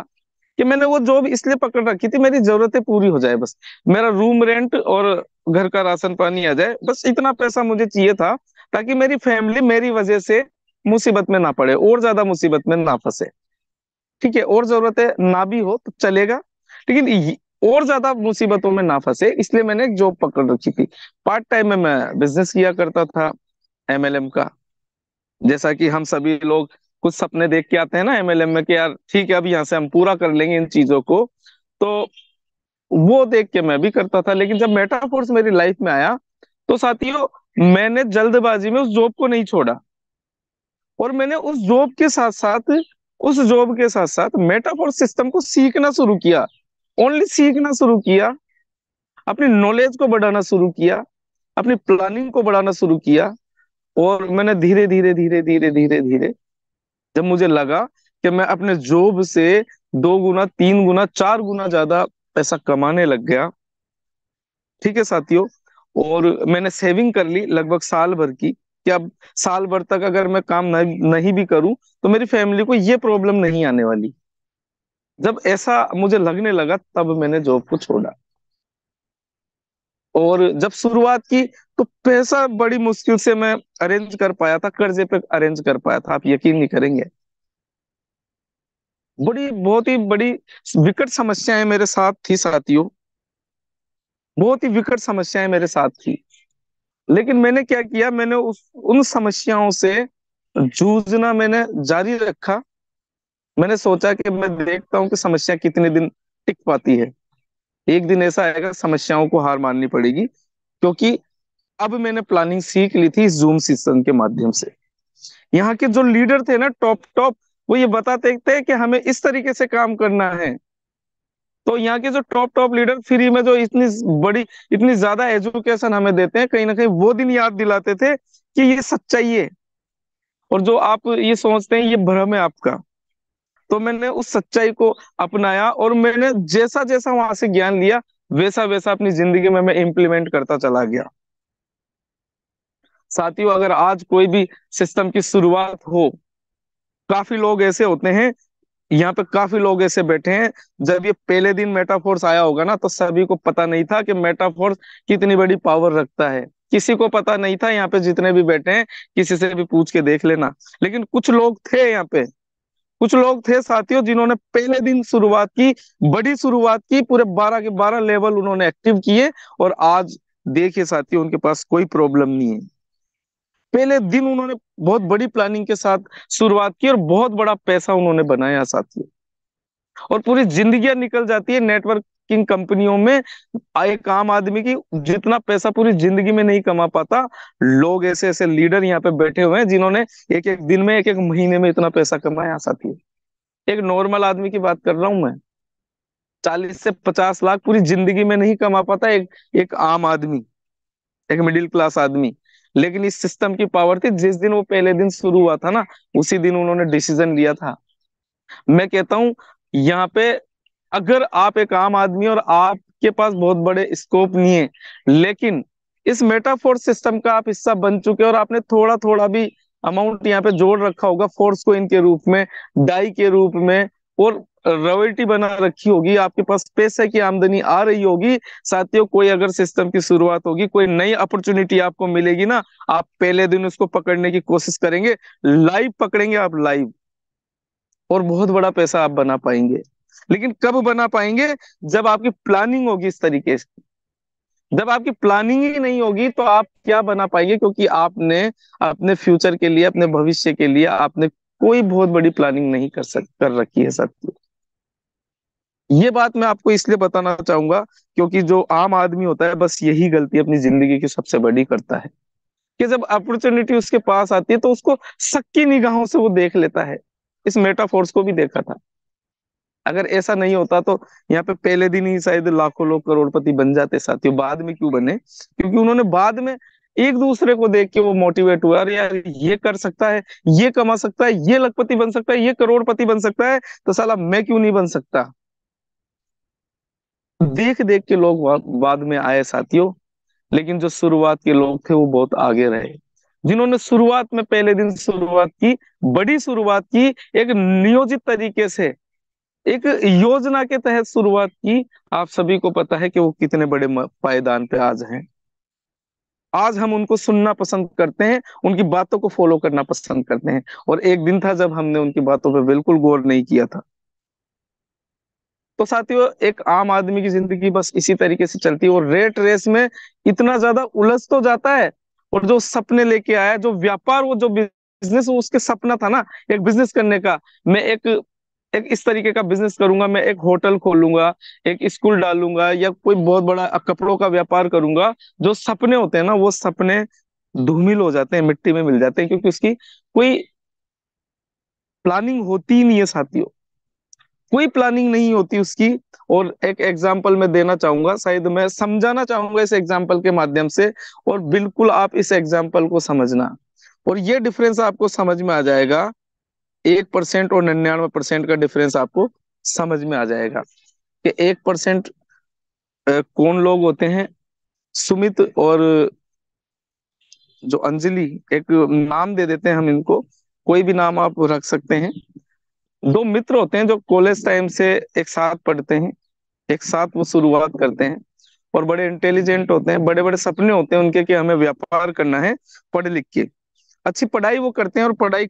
कि मैंने वो जॉब इसलिए पकड़ रखी थी, मेरी जरूरतें पूरी हो जाए बस, मेरा रूम रेंट और घर का राशन पानी आ जाए, बस इतना पैसा मुझे चाहिए था, ताकि मेरी फैमिली मेरी वजह से मुसीबत में ना पड़े, और ज्यादा मुसीबत में ना फंसे। ठीक है, और जरूरतें ना भी हो तो चलेगा, लेकिन और ज्यादा मुसीबतों में ना फंसे, इसलिए मैंने एक जॉब पकड़ रखी थी। पार्ट टाइम में मैं बिजनेस किया करता था, एमएलएम का। जैसा कि हम सभी लोग कुछ सपने देख के आते हैं ना एमएलएम में, कि यार ठीक है, अब यहाँ से हम पूरा कर लेंगे इन चीजों को। तो वो देख के मैं भी करता था, लेकिन जब मेटाफोर्स मेरी लाइफ में आया, तो साथियों, मैंने जल्दबाजी में उस जॉब को नहीं छोड़ा, और मैंने उस जॉब के साथ साथ मेटाफोर सिस्टम को सीखना शुरू किया। ओनली सीखना शुरू किया, अपनी नॉलेज को बढ़ाना शुरू किया, अपनी प्लानिंग को बढ़ाना शुरू किया। और मैंने धीरे धीरे धीरे धीरे धीरे धीरे, जब मुझे लगा कि मैं अपने जॉब से 2 गुना, 3 गुना, 4 गुना ज्यादा पैसा कमाने लग गया। ठीक है साथियों, और मैंने सेविंग कर ली लगभग साल भर की, कि अब साल भर तक अगर मैं काम नहीं भी करूं, तो मेरी फैमिली को ये प्रॉब्लम नहीं आने वाली। जब ऐसा मुझे लगने लगा, तब मैंने जॉब को छोड़ा। और जब शुरुआत की तो पैसा बड़ी मुश्किल से मैं अरेंज कर पाया था, कर्जे पे अरेंज कर पाया था, आप यकीन नहीं करेंगे। बड़ी बहुत ही बड़ी विकट समस्याएं मेरे साथ थी साथियों, बहुत ही विकट समस्याएं मेरे साथ थी। लेकिन मैंने क्या किया, मैंने उस उन समस्याओं से जूझना मैंने जारी रखा। मैंने सोचा कि मैं देखता हूँ कि समस्या कितने दिन टिक पाती है। एक दिन ऐसा आएगा समस्याओं को हार माननी पड़ेगी, क्योंकि अब मैंने प्लानिंग सीख ली थी जूम सेशन के माध्यम से। यहाँ के जो लीडर थे ना, टॉप टॉप, वो ये बताते थे कि हमें इस तरीके से काम करना है। तो यहाँ के जो टॉप टॉप लीडर फ्री में जो बड़ी इतनी ज्यादा एजुकेशन हमें देते हैं, कहीं ना कहीं वो दिन याद दिलाते थे कि ये सच्चाई है, और जो आप ये सोचते हैं ये भ्रम है आपका। तो मैंने उस सच्चाई को अपनाया, और मैंने जैसा जैसा वहां से ज्ञान लिया, वैसा वैसा अपनी जिंदगी में मैं इम्प्लीमेंट करता चला गया। साथियों, अगर आज कोई भी सिस्टम की शुरुआत हो, काफी लोग ऐसे होते हैं, यहाँ पे काफी लोग ऐसे बैठे हैं, जब ये पहले दिन मेटाफोर्स आया होगा ना, तो सभी को पता नहीं था कि मेटाफोर्स कितनी बड़ी पावर रखता है। किसी को पता नहीं था, यहाँ पे जितने भी बैठे हैं, किसी से भी पूछ के देख लेना। लेकिन कुछ लोग थे यहाँ पे, कुछ लोग थे साथियों, जिन्होंने पहले दिन शुरुआत की, बड़ी शुरुआत की, पूरे 12 के 12 लेवल उन्होंने एक्टिव किए, और आज देखिए साथियों, उनके पास कोई प्रॉब्लम नहीं है। पहले दिन उन्होंने बहुत बड़ी प्लानिंग के साथ शुरुआत की, और बहुत बड़ा पैसा उन्होंने बनाया साथियों। और पूरी जिंदगियां निकल जाती है नेटवर्किंग कंपनियों में। एक आम आदमी की जितना पैसा पूरी जिंदगी में नहीं कमा पाता, लोग ऐसे ऐसे लीडर यहाँ पे बैठे हुए हैं, जिन्होंने एक एक दिन में, एक एक महीने में इतना पैसा कमाया साथियों। एक नॉर्मल आदमी की बात कर रहा हूं मैं, 40 से 50 लाख पूरी जिंदगी में नहीं कमा पाता एक एक आम आदमी, एक मिडिल क्लास आदमी। लेकिन इस सिस्टम की पावर थी, जिस दिन वो पहले दिन शुरू हुआ था ना, उसी दिन उन्होंने डिसीजन लिया था। मैं कहता हूं, यहाँ पे अगर आप एक आम आदमी और आपके पास बहुत बड़े स्कोप नहीं है, लेकिन इस मेटाफोर्स सिस्टम का आप हिस्सा बन चुके हो, और आपने थोड़ा थोड़ा भी अमाउंट यहाँ पे जोड़ रखा होगा फोर्स कोइन के रूप में, डाई के रूप में, और रॉयल्टी बना रखी होगी, आपके पास पैसे की आमदनी आ रही होगी। साथियों, कोई अगर सिस्टम की शुरुआत होगी, कोई नई अपॉर्चुनिटी आपको मिलेगी ना, आप पहले दिन उसको पकड़ने की कोशिश करेंगे, लाइव पकड़ेंगे आप, लाइव, और बहुत बड़ा पैसा आप बना पाएंगे। लेकिन कब बना पाएंगे? जब आपकी प्लानिंग होगी इस तरीके से। जब आपकी प्लानिंग ही नहीं होगी तो आप क्या बना पाएंगे? क्योंकि आपने अपने फ्यूचर के लिए, अपने भविष्य के लिए आपने कोई बहुत बड़ी प्लानिंग नहीं कर रखी है साथियों। ये बात मैं आपको इसलिए बताना चाहूंगा, क्योंकि जो आम आदमी होता है, बस यही गलती अपनी जिंदगी की सबसे बड़ी करता है, कि जब अपॉर्चुनिटी उसके पास आती है तो उसको शक की निगाहों से वो देख लेता है। इस मेटाफोर्स को भी देखा था। अगर ऐसा नहीं होता तो यहाँ पे पहले दिन ही शायद लाखों लोग करोड़पति बन जाते साथियों। बाद में क्यों बने? क्योंकि उन्होंने बाद में एक दूसरे को देख के वो मोटिवेट हुआ, अरे यार ये कर सकता है, ये कमा सकता है, ये लखपति बन सकता है, ये करोड़पति बन सकता है, तो साला मैं क्यों नहीं बन सकता? देख देख के लोग बाद में आए साथियों। लेकिन जो शुरुआत के लोग थे वो बहुत आगे रहे, जिन्होंने शुरुआत में पहले दिन शुरुआत की, बड़ी शुरुआत की, एक नियोजित तरीके से, एक योजना के तहत शुरुआत की। आप सभी को पता है कि वो कितने बड़े पायदान पे आज हैं। आज हम उनको सुनना पसंद करते हैं, उनकी बातों को फॉलो करना पसंद करते हैं, और एक दिन था जब हमने उनकी बातों पे बिल्कुल गौर नहीं किया था। तो साथियों, एक आम आदमी की जिंदगी बस इसी तरीके से चलती है, और रेट रेस में इतना ज्यादा उलझ तो जाता है। और जो सपने लेके आया, जो व्यापार, वो जो बिजनेस, वो उसके सपना था ना, एक बिजनेस करने का, मैं एक एक इस तरीके का बिजनेस करूंगा, मैं एक होटल खोलूंगा, एक स्कूल डालूंगा, या कोई बहुत बड़ा कपड़ों का व्यापार करूंगा। जो सपने होते हैं ना, वो सपने धूमिल हो जाते हैं, मिट्टी में मिल जाते हैं, क्योंकि उसकी कोई प्लानिंग होती ही नहीं है साथियों, कोई प्लानिंग नहीं होती उसकी। और एक एग्जाम्पल मैं देना चाहूंगा, शायद मैं समझाना चाहूंगा इस एग्जाम्पल के माध्यम से, और बिल्कुल आप इस एग्जाम्पल को समझना, और ये डिफरेंस आपको समझ में आ जाएगा। 1% और 99% का डिफरेंस आपको समझ में आ जाएगा कि 1% कौन लोग होते हैं। सुमित और जो अंजलि, एक नाम दे देते हैं हम इनको, कोई भी नाम आप रख सकते हैं। दो मित्र होते हैं जो कॉलेज टाइम से एक साथ पढ़ते हैं, एक साथ वो शुरुआत करते हैं, और बड़े इंटेलिजेंट होते हैं, बड़े बड़े सपने होते हैं उनके कि हमें व्यापार करना है पढ़ लिख के। अच्छी पढ़ाई वो करते हैं, और पढ़ाई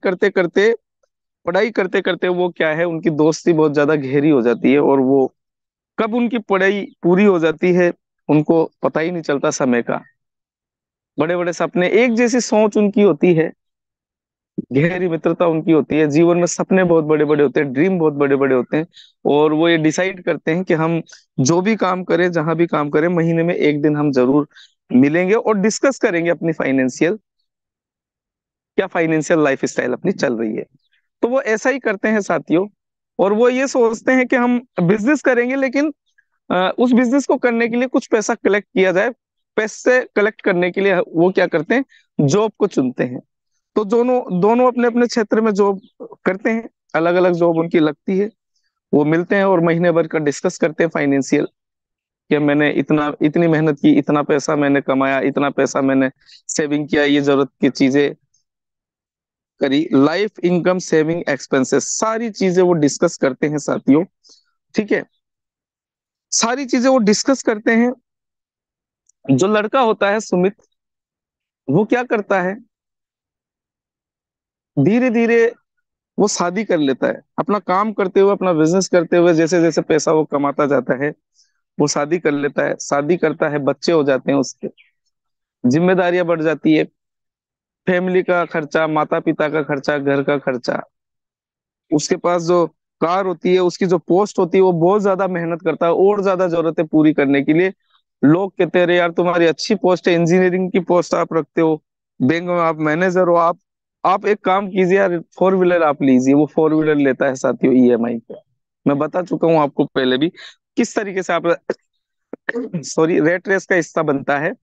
करते करते वो क्या है, उनकी दोस्ती बहुत ज्यादा गहरी हो जाती है, और वो कब उनकी पढ़ाई पूरी हो जाती है उनको पता ही नहीं चलता समय का। बड़े बड़े सपने, एक जैसी सोच उनकी होती है, गहरी मित्रता उनकी होती है, जीवन में सपने बहुत बड़े बड़े होते हैं, ड्रीम बहुत बड़े बड़े होते हैं। और वो ये डिसाइड करते हैं कि हम जो भी काम करें, जहां भी काम करें, महीने में एक दिन हम जरूर मिलेंगे और डिस्कस करेंगे अपनी फाइनेंशियल, क्या फाइनेंशियल लाइफ स्टाइल अपनी चल रही है। तो वो ऐसा ही करते हैं साथियों। और वो ये सोचते हैं कि हम बिजनेस करेंगे, लेकिन उस बिजनेस को करने के लिए कुछ पैसा कलेक्ट किया जाए। पैसे कलेक्ट करने के लिए वो क्या करते हैं, जॉब को चुनते हैं। तो दोनों दोनों अपने अपने क्षेत्र में जॉब करते हैं, अलग अलग जॉब उनकी लगती है। वो मिलते हैं और महीने भर का डिस्कस करते हैं फाइनेंशियल, कि मैंने इतनी मेहनत की, इतना पैसा मैंने कमाया, इतना पैसा मैंने सेविंग किया, ये जरूरत की चीजें करी, लाइफ इनकम सेविंग एक्सपेंसेस, सारी चीजें वो डिस्कस करते हैं साथियों। ठीक है, सारी चीजें वो डिस्कस करते हैं। जो लड़का होता है सुमित, वो क्या करता है, धीरे धीरे वो शादी कर लेता है, अपना काम करते हुए, अपना बिजनेस करते हुए, जैसे जैसे पैसा वो कमाता जाता है, वो शादी कर लेता है, शादी करता है, बच्चे हो जाते हैं उसके, जिम्मेदारियां बढ़ जाती है, फैमिली का खर्चा, माता पिता का खर्चा, घर का खर्चा। उसके पास जो कार होती है, उसकी जो पोस्ट होती है, वो बहुत ज्यादा मेहनत करता है और ज्यादा जरूरतें पूरी करने के लिए। लोग कहते हैं, "अरे यार, तुम्हारी अच्छी पोस्ट है, इंजीनियरिंग की पोस्ट आप रखते हो, बैंक में आप मैनेजर हो, आप एक काम कीजिए यार, फोर व्हीलर आप लीजिए।" वो फोर व्हीलर लेता है साथियों ईएमआई पे। मैं बता चुका हूँ आपको पहले भी, किस तरीके से आप सॉरी रेट रेस का हिस्सा बनता है।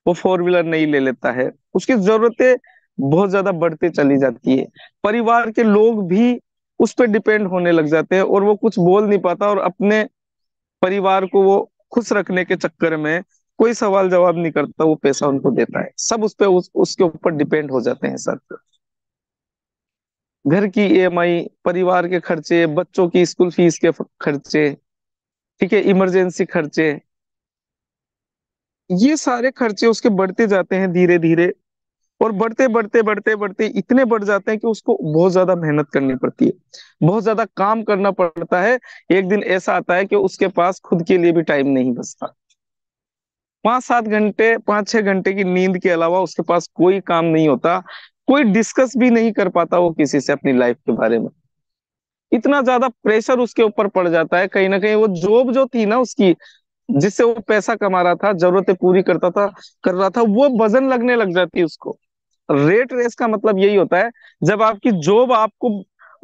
वो फोर व्हीलर नहीं ले लेता है, उसकी जरूरतें बहुत ज्यादा बढ़ती चली जाती है, परिवार के लोग भी उस पर डिपेंड होने लग जाते हैं, और वो कुछ बोल नहीं पाता, और अपने परिवार को वो खुश रखने के चक्कर में कोई सवाल जवाब नहीं करता, वो पैसा उनको देता है, सब उस पे उसके ऊपर डिपेंड हो जाते हैं सर। घर की ईएमआई, परिवार के खर्चे, बच्चों की स्कूल फीस के खर्चे, ठीक है, इमरजेंसी खर्चे, ये सारे खर्चे उसके बढ़ते जाते हैं धीरे धीरे। और बढ़ते बढ़ते बढ़ते बढ़ते इतने बढ़ जाते हैं कि उसको बहुत ज्यादा मेहनत करनी पड़ती है, बहुत ज्यादा काम करना पड़ता है। एक दिन ऐसा आता है कि उसके पास खुद के लिए भी टाइम नहीं बचता। 5-7 घंटे, 5-6 घंटे की नींद के अलावा उसके पास कोई काम नहीं होता। कोई डिस्कस भी नहीं कर पाता वो किसी से अपनी लाइफ के बारे में। इतना ज्यादा प्रेशर उसके ऊपर पड़ जाता है, कहीं ना कहीं वो जॉब जो थी ना उसकी, जिससे वो पैसा कमा रहा था, जरूरतें पूरी करता था, कर रहा था, वो वजन लगने लग जाती है उसको। रेट रेस का मतलब यही होता है, जब आपकी जॉब आपको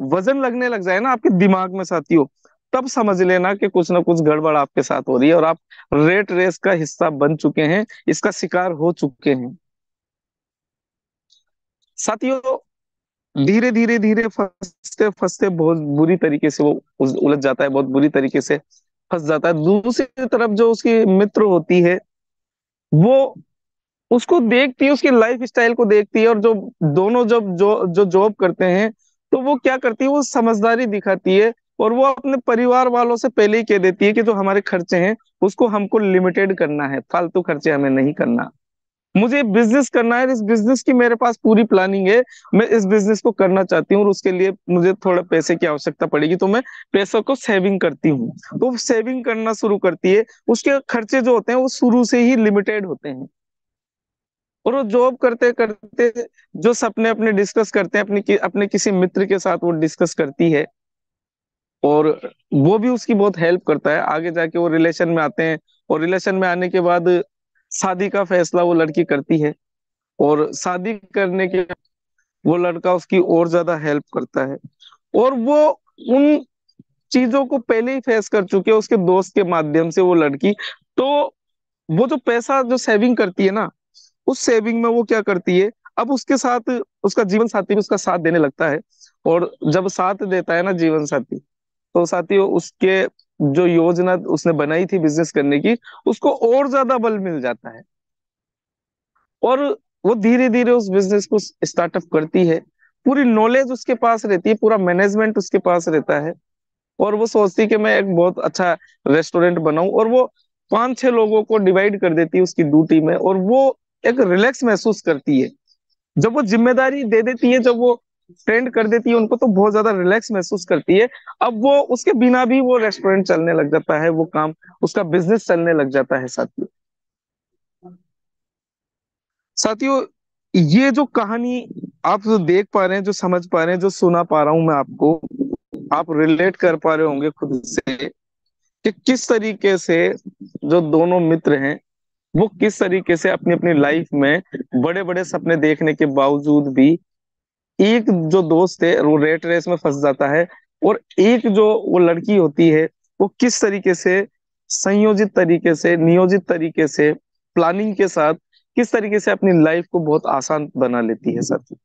वजन लगने लग जाए ना आपके दिमाग में साथियों, तब समझ लेना कि कुछ ना कुछ गड़बड़ आपके साथ हो रही है, और आप रेट रेस का हिस्सा बन चुके हैं, इसका शिकार हो चुके हैं साथियों। धीरे धीरे धीरे फंसते फंसते बहुत बुरी तरीके से वो उलझ जाता है, बहुत बुरी तरीके से फंस जाता है। दूसरी तरफ जो उसकी मित्र होती है, वो उसको देखती है, उसकी लाइफ स्टाइल को देखती है, और जो दोनों जब जो जॉब करते हैं, तो वो क्या करती है, वो समझदारी दिखाती है, और वो अपने परिवार वालों से पहले ही कह देती है कि जो हमारे खर्चे हैं उसको हमको लिमिटेड करना है, फालतू खर्चे हमें नहीं करना। मुझे बिजनेस करना है, इस बिजनेस की मेरे पास पूरी प्लानिंग है, मैं इस बिजनेस को करना चाहती हूँ, और उसके लिए मुझे थोड़ा पैसे की आवश्यकता पड़ेगी, तो मैं पैसों को सेविंग करती हूँ। तो सेविंग करना शुरू करती है, उसके खर्चे जो होते हैं वो शुरू से ही लिमिटेड होते हैं। और वो जॉब करते करते जो सपने अपने डिस्कस करते हैं, अपने किसी मित्र के साथ वो डिस्कस करती है, और वो भी उसकी बहुत हेल्प करता है। आगे जाके वो रिलेशन में आते हैं, और रिलेशन में आने के बाद शादी का फैसला वो लड़की करती है, और शादी करने के वो लड़का उसकी और ज्यादा हेल्प करता है। और वो उन चीजों को पहले ही फेस कर चुके हैं उसके दोस्त के माध्यम से वो लड़की। तो वो जो पैसा जो सेविंग करती है ना, उस सेविंग में वो क्या करती है, अब उसके साथ उसका जीवन साथी भी उसका साथ देने लगता है। और जब साथ देता है ना जीवन साथी, तो साथियों उसके जो योजना उसने बनाई थी बिजनेस करने की, उसको और ज्यादा बल मिल जाता है, और वो धीरे धीरे उस बिजनेस को स्टार्टअप करती है। पूरी नॉलेज उसके पास रहती है, पूरा मैनेजमेंट उसके पास रहता है, और वो सोचती है कि मैं एक बहुत अच्छा रेस्टोरेंट बनाऊं। और वो पांच छह लोगों को डिवाइड कर देती है उसकी ड्यूटी में, और वो एक रिलैक्स महसूस करती है। जब वो जिम्मेदारी दे देती है, जब वो ट्रेंड कर देती है उनको, तो बहुत ज्यादा रिलैक्स महसूस करती है। अब वो उसके बिना भी वो रेस्टोरेंट चलने लग जाता है, वो काम, उसका बिजनेस चलने लग जाता है साथियों। साथियों, ये जो कहानी आप जो देख पा रहे हैं, जो समझ पा रहे हैं, जो सुना पा रहा हूं मैं आपको, आप रिलेट कर पा रहे होंगे खुद से कि किस तरीके से जो दोनों मित्र हैं वो किस तरीके से अपनी अपनी लाइफ में बड़े बड़े सपने देखने के बावजूद भी, एक जो दोस्त है वो रेट रेस में फंस जाता है, और एक जो वो लड़की होती है वो किस तरीके से संयोजित तरीके से, नियोजित तरीके से, प्लानिंग के साथ किस तरीके से अपनी लाइफ को बहुत आसान बना लेती है साथी।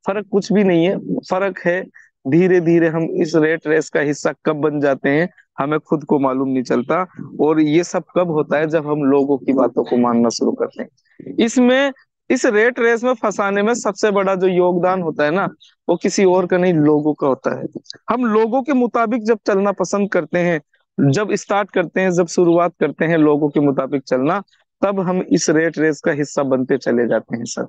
फर्क कुछ भी नहीं है, फर्क है धीरे धीरे हम इस रेट रेस का हिस्सा कब बन जाते हैं, हमें खुद को मालूम नहीं चलता। और ये सब कब होता है, जब हम लोगों की बातों को मानना शुरू करते हैं। इसमें, इस रेट रेस में फंसाने में सबसे बड़ा जो योगदान होता है ना, वो किसी और का नहीं, लोगों का होता है। हम लोगों के मुताबिक जब चलना पसंद करते हैं, जब स्टार्ट करते हैं, जब शुरुआत करते हैं लोगों के मुताबिक चलना, तब हम इस रेट रेस का हिस्सा बनते चले जाते हैं सर।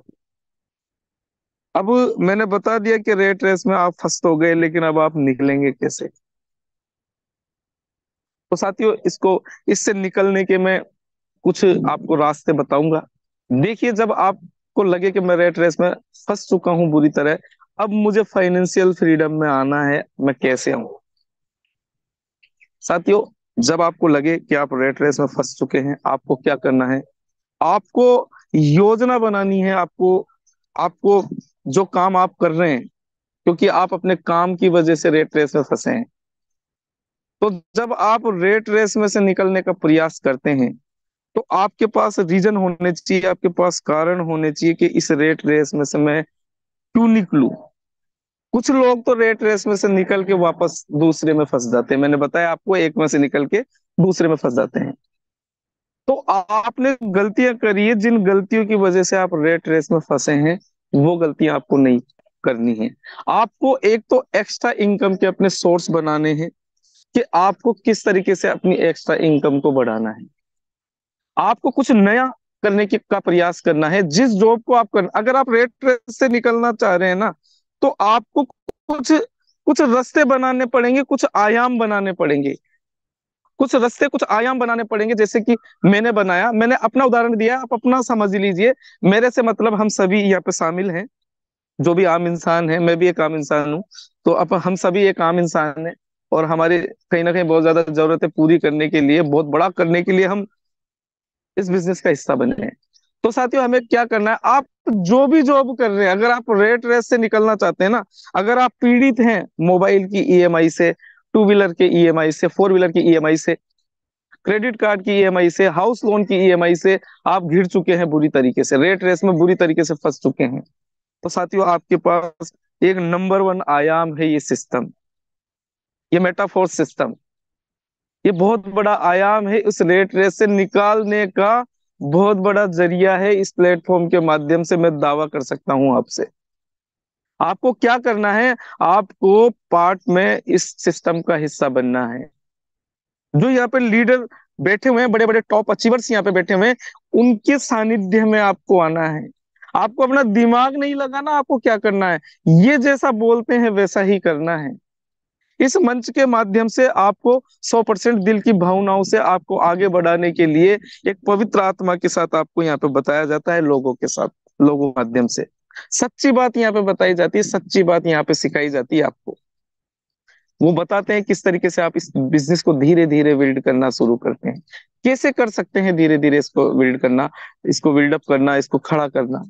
अब मैंने बता दिया कि रेट रेस में आप फंस तो गए, लेकिन अब आप निकलेंगे कैसे? तो साथियों, इसको, इससे निकलने के मैं कुछ आपको रास्ते बताऊंगा। देखिए, जब आपको लगे कि मैं रेट रेस में फंस चुका हूं बुरी तरह, अब मुझे फाइनेंशियल फ्रीडम में आना है, मैं कैसे आऊं? साथियों, जब आपको लगे कि आप रेट रेस में फंस चुके हैं, आपको क्या करना है? आपको योजना बनानी है। आपको आपको जो काम आप कर रहे हैं, क्योंकि आप अपने काम की वजह से रेट रेस में फंसे हैं, तो जब आप रेट रेस में से निकलने का प्रयास करते हैं, तो आपके पास रीजन होने चाहिए, आपके पास कारण होने चाहिए कि इस रेट रेस में से मैं क्यों निकलूं। कुछ लोग तो रेट रेस में से निकल के वापस दूसरे में फंस जाते हैं, मैंने बताया आपको, एक में से निकल के दूसरे में फंस जाते हैं। तो आपने गलतियां करी है, जिन गलतियों की वजह से आप रेट रेस में फंसे हैं, वो गलतियां आपको नहीं करनी है। आपको एक तो एक्स्ट्रा इनकम के अपने सोर्स बनाने हैं, कि आपको किस तरीके से अपनी एक्स्ट्रा इनकम को बढ़ाना है। आपको कुछ नया करने की का प्रयास करना है। जिस जॉब को आप कर, अगर आप रेट रेस से निकलना चाह रहे हैं ना, तो आपको कुछ कुछ रास्ते बनाने पड़ेंगे, कुछ आयाम बनाने पड़ेंगे, कुछ रास्ते, कुछ आयाम बनाने पड़ेंगे। जैसे कि मैंने बनाया, मैंने अपना उदाहरण दिया, आप अपना समझ लीजिए। मेरे से मतलब हम सभी यहाँ पे शामिल हैं, जो भी आम इंसान है, मैं भी एक आम इंसान हूँ। तो अब हम सभी एक आम इंसान है, और हमारी कहीं ना कहीं बहुत ज्यादा जरूरतें पूरी करने के लिए, बहुत बड़ा करने के लिए हम इस बिजनेस का हिस्सा बने हैं। तो साथियों, हमें क्या करना है? आप जो भी जॉब कर रहे हैं, अगर आप रेट रेस से निकलना चाहते हैं ना, अगर आप पीड़ित हैं मोबाइल की ईएमआई से, टू व्हीलर के ईएमआई से, फोर व्हीलर की ईएमआई से, क्रेडिट कार्ड की ईएमआई से, हाउस लोन की ईएमआई से आप घिर चुके हैं, बुरी तरीके से रेट रेस में बुरी तरीके से फंस चुके हैं, तो साथियों, आपके पास एक नंबर वन आयाम है, ये सिस्टम, ये मेटाफोर सिस्टम। ये बहुत बड़ा आयाम है, इस रेट रेस से निकालने का बहुत बड़ा जरिया है। इस प्लेटफॉर्म के माध्यम से मैं दावा कर सकता हूं आपसे। आपको क्या करना है? आपको पार्ट में इस सिस्टम का हिस्सा बनना है। जो यहाँ पे लीडर बैठे हुए हैं, बड़े बड़े टॉप अचीवर्स यहाँ पे बैठे हुए हैं, उनके सानिध्य में आपको आना है। आपको अपना दिमाग नहीं लगाना, आपको क्या करना है? ये जैसा बोलते हैं वैसा ही करना है। इस मंच के माध्यम से आपको 100% दिल की भावनाओं से आपको आगे बढ़ाने के लिए एक पवित्र आत्मा के साथ आपको यहाँ पे बताया जाता है, लोगों के साथ, लोगों के माध्यम से सच्ची बात यहाँ पे बताई जाती है, सच्ची बात यहाँ पे सिखाई जाती है आपको। वो बताते हैं किस तरीके से आप इस बिजनेस को धीरे धीरे बिल्ड करना शुरू करते हैं, कैसे कर सकते हैं धीरे धीरे इसको बिल्ड करना, इसको बिल्डअप करना, इसको खड़ा करना।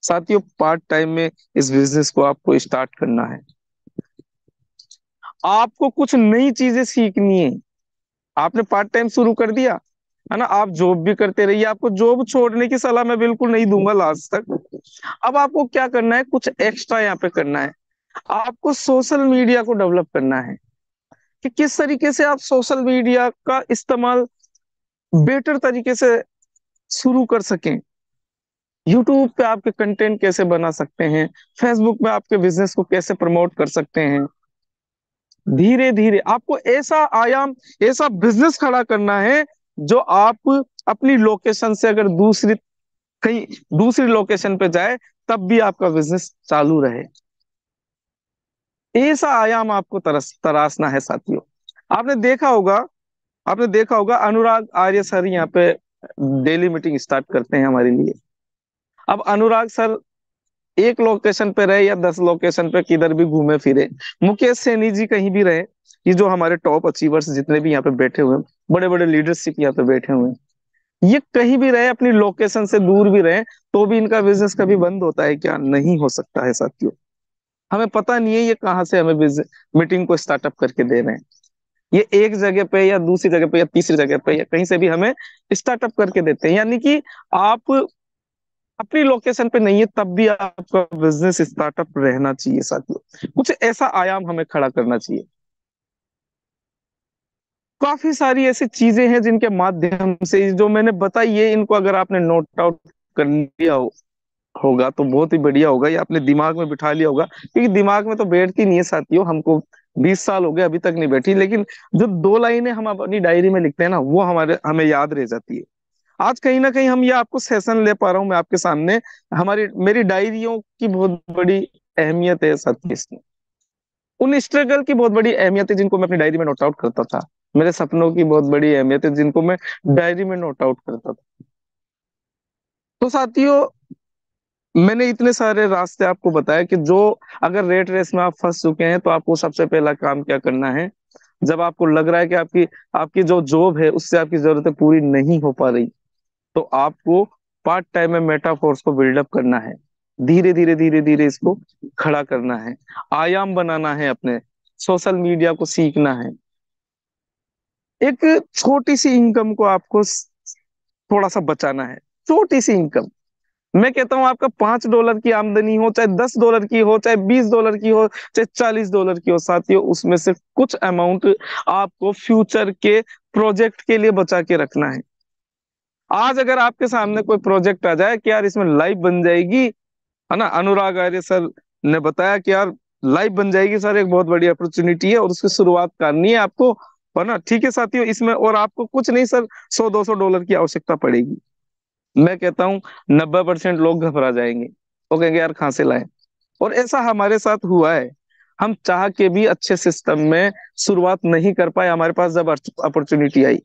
साथियों, पार्ट टाइम में इस बिजनेस को आपको स्टार्ट करना है। आपको कुछ नई चीजें सीखनी है। आपने पार्ट टाइम शुरू कर दिया है ना, आप जॉब भी करते रहिए, आपको जॉब छोड़ने की सलाह मैं बिल्कुल नहीं दूंगा लास्ट तक। अब आपको क्या करना है? कुछ एक्स्ट्रा यहाँ पे करना है। आपको सोशल मीडिया को डेवलप करना है, कि किस तरीके से आप सोशल मीडिया का इस्तेमाल बेटर तरीके से शुरू कर सकें। यूट्यूब पे आपके कंटेंट कैसे बना सकते हैं, फेसबुक पे आपके बिजनेस को कैसे प्रमोट कर सकते हैं, धीरे धीरे आपको ऐसा आयाम, ऐसा बिजनेस खड़ा करना है जो आप अपनी लोकेशन से अगर दूसरी, कहीं दूसरी लोकेशन पे जाए तब भी आपका बिजनेस चालू रहे। ऐसा आयाम आपको तराशना है साथियों। आपने देखा होगा, आपने देखा होगा अनुराग आर्य सर यहाँ पे डेली मीटिंग स्टार्ट करते हैं हमारे लिए। अब अनुराग सर एक लोकेशन पे रहे या 10 लोकेशन पे किधर भी घूमे फिरे, मुकेश सैनी जी कहीं भी रहे, ये जो हमारे टॉप अचीवर्स जितने भी यहाँ पे बैठे हुए हैं, बड़े बड़े लीडरशिप यहाँ पे बैठे हुए हैं, ये कहीं भी रहे, अपनी लोकेशन से दूर भी रहे, तो भी इनका बिजनेस कभी बंद होता है क्या? नहीं हो सकता है साथियों। हमें पता नहीं है ये कहाँ से हमें मीटिंग को स्टार्टअप करके दे रहे हैं। ये एक जगह पे या दूसरी जगह पे या तीसरी जगह पे या कहीं से भी हमें स्टार्टअप करके देते हैं। यानी कि आप अपनी लोकेशन पे नहीं है तब भी आपका बिजनेस स्टार्टअप रहना चाहिए साथियों। कुछ ऐसा आयाम हमें खड़ा करना चाहिए। काफी सारी ऐसी चीजें हैं जिनके माध्यम से जो मैंने बताई है, इनको अगर आपने नोट आउट कर लिया होगा तो बहुत ही बढ़िया होगा, ये आपने दिमाग में बिठा लिया होगा, क्योंकि दिमाग में तो बैठती नहीं है साथियों। हमको 20 साल हो गए अभी तक नहीं बैठी, लेकिन जो 2 लाइनें हम अपनी डायरी में लिखते हैं ना, वो हमारे हमें याद रह जाती है। आज कहीं ना कहीं हम ये आपको सेशन ले पा रहा हूँ मैं आपके सामने, हमारी मेरी डायरियों की बहुत बड़ी अहमियत है साथी इसमें। उन स्ट्रगल की बहुत बड़ी अहमियत है जिनको मैं अपनी डायरी में नोट आउट करता था। मेरे सपनों की बहुत बड़ी अहमियत है जिनको मैं डायरी में नोट आउट करता था। तो साथियों, मैंने इतने सारे रास्ते आपको बताया कि जो, अगर रेट रेस में आप फंस चुके हैं तो आपको सबसे पहला काम क्या करना है, जब आपको लग रहा है कि आपकी आपकी जो जॉब है उससे आपकी जरूरतें पूरी नहीं हो पा रही, तो आपको पार्ट टाइम में मेटाफोर्स को बिल्डअप करना है। धीरे धीरे धीरे धीरे इसको खड़ा करना है, आयाम बनाना है, अपने सोशल मीडिया को सीखना है। एक छोटी सी इनकम को आपको थोड़ा सा बचाना है, छोटी सी इनकम। मैं कहता हूं आपका $5 की आमदनी हो, चाहे $10 की हो, चाहे $20 की हो, चाहे $40 की हो साथियों, उसमें से कुछ अमाउंट आपको फ्यूचर के प्रोजेक्ट के लिए बचा के रखना है। आज अगर आपके सामने कोई प्रोजेक्ट आ जाए कि यार इसमें लाइव बन जाएगी, है ना, अनुराग आर्य सर ने बताया कि यार लाइव बन जाएगी सर, एक बहुत बड़ी अपॉर्चुनिटी है और उसकी शुरुआत करनी है आपको, है ना, ठीक है साथियों, इसमें और आपको कुछ नहीं सर, $100-200 की आवश्यकता पड़ेगी। मैं कहता हूँ 90% लोग घबरा जाएंगे, वो कहेंगे यार कहाँ से लाए। और ऐसा हमारे साथ हुआ है। हम चाह के भी अच्छे सिस्टम में शुरुआत नहीं कर पाए, हमारे पास जब अपॉर्चुनिटी आई,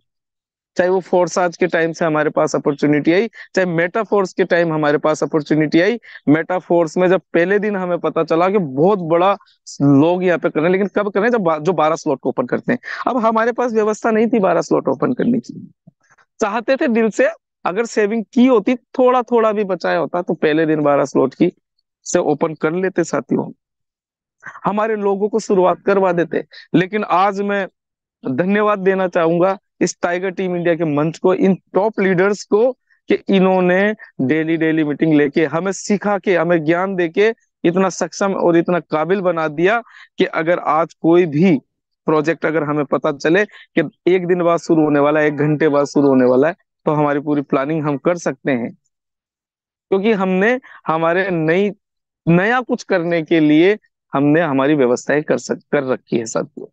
चाहे वो फोर्साज के टाइम से हमारे पास अपॉर्चुनिटी आई, चाहे मेटाफोर्स के टाइम हमारे पास अपॉर्चुनिटी आई। मेटाफोर्स में जब पहले दिन हमें पता चला कि बहुत बड़ा लोग यहाँ पे कर रहे हैं, लेकिन कब कर रहे हैं, जब जो 12 स्लॉट को ओपन करते हैं। अब हमारे पास व्यवस्था नहीं थी 12 स्लॉट ओपन करने की, चाहते थे दिल से, अगर सेविंग की होती, थोड़ा थोड़ा भी बचाया होता, तो पहले दिन 12 स्लॉट की से ओपन कर लेते साथियों, हमारे लोगों को शुरुआत करवा देते। लेकिन आज मैं धन्यवाद देना चाहूंगा इस टाइगर टीम इंडिया के मंच को, इन टॉप लीडर्स को, कि इन्होंने डेली डेली मीटिंग लेके हमें सिखा के, हमें ज्ञान देके इतना सक्षम और इतना काबिल बना दिया कि अगर आज कोई भी प्रोजेक्ट अगर हमें पता चले कि 1 दिन बाद शुरू होने वाला है, 1 घंटे बाद शुरू होने वाला है, तो हमारी पूरी प्लानिंग हम कर सकते हैं, क्योंकि हमने हमारे नई नया कुछ करने के लिए हमने हमारी व्यवस्थाएं कर रखी है साथियों।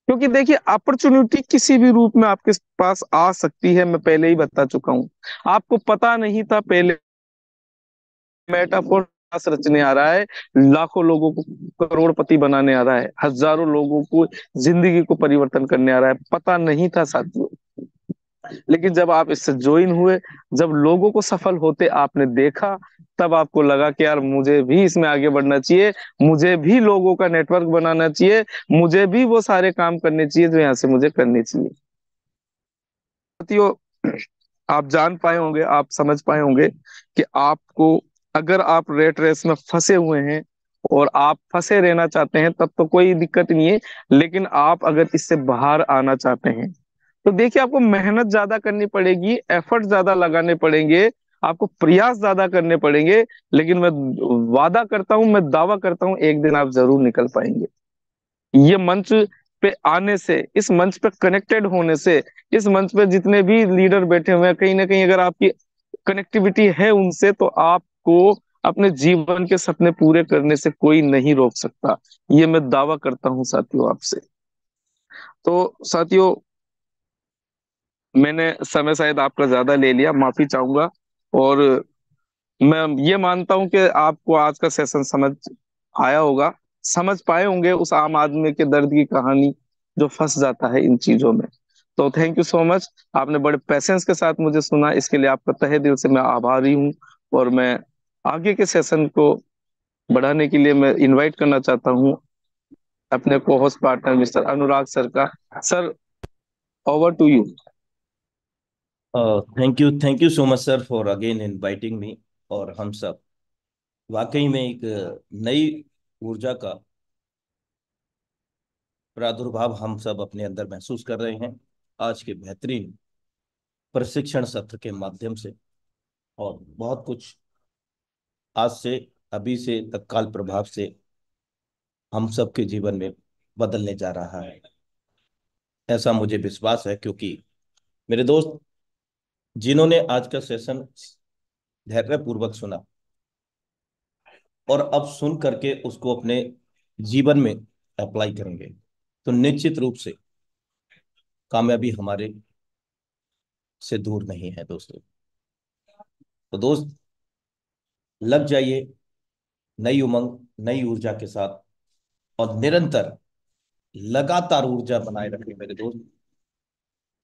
क्योंकि देखिए, अपॉर्चुनिटी किसी भी रूप में आपके पास आ सकती है, मैं पहले ही बता चुका हूं। आपको पता नहीं था पहले, मेटाफोर रचने आ रहा है, लाखों लोगों को करोड़पति बनाने आ रहा है, हजारों लोगों को जिंदगी को परिवर्तन करने आ रहा है, पता नहीं था साथियों। लेकिन जब आप इससे ज्वाइन हुए, जब लोगों को सफल होते आपने देखा, तब आपको लगा कि यार मुझे भी इसमें आगे बढ़ना चाहिए, मुझे भी लोगों का नेटवर्क बनाना चाहिए, मुझे भी वो सारे काम करने चाहिए जो यहाँ से मुझे करने चाहिए। साथियों, आप जान पाए होंगे, आप समझ पाए होंगे कि आपको, अगर आप रेट रेस में फंसे हुए हैं और आप फंसे रहना चाहते हैं तब तो कोई दिक्कत नहीं है, लेकिन आप अगर इससे बाहर आना चाहते हैं तो देखिए, आपको मेहनत ज्यादा करनी पड़ेगी, एफर्ट ज्यादा लगाने पड़ेंगे, आपको प्रयास ज्यादा करने पड़ेंगे, लेकिन मैं वादा करता हूं, मैं दावा करता हूं, एक दिन आप जरूर निकल पाएंगे। ये मंच पे आने से, इस मंच पे कनेक्टेड होने से, इस मंच पे जितने भी लीडर बैठे हुए हैं, कहीं ना कहीं अगर आपकी कनेक्टिविटी है उनसे, तो आपको अपने जीवन के सपने पूरे करने से कोई नहीं रोक सकता। ये मैं दावा करता हूं साथियों आपसे। तो साथियों, मैंने समय शायद आपका ज्यादा ले लिया, माफी चाहूंगा। और मैं ये मानता हूं कि आपको आज का सेशन समझ आया होगा, समझ पाए होंगे उस आम आदमी के दर्द की कहानी जो फंस जाता है इन चीजों में। तो थैंक यू सो मच, आपने बड़े पेशेंस के साथ मुझे सुना, इसके लिए आपका तहे दिल से मैं आभारी हूँ। और मैं आगे के सेशन को बढ़ाने के लिए मैं इनवाइट करना चाहता हूँ अपने को host partner mister Anurag sir का। Sir, over to you. Thank you so much sir for again inviting me. और हम सब वाकई में एक नई ऊर्जा का प्रादुर्भाव हम सब अपने अंदर महसूस कर रहे हैं आज के बेहतरीन प्रशिक्षण सत्र के माध्यम से। और बहुत कुछ आज से, अभी से, तत्काल प्रभाव से हम सबके जीवन में बदलने जा रहा है, ऐसा मुझे विश्वास है। क्योंकि मेरे दोस्त, जिन्होंने आज का सेशन धैर्यपूर्वक सुना और अब सुन करके उसको अपने जीवन में अप्लाई करेंगे, तो निश्चित रूप से कामयाबी हमारे से दूर नहीं है दोस्तों। तो दोस्त, लग जाइए नई उमंग, नई ऊर्जा के साथ, और निरंतर लगातार ऊर्जा बनाए रखें मेरे दोस्त।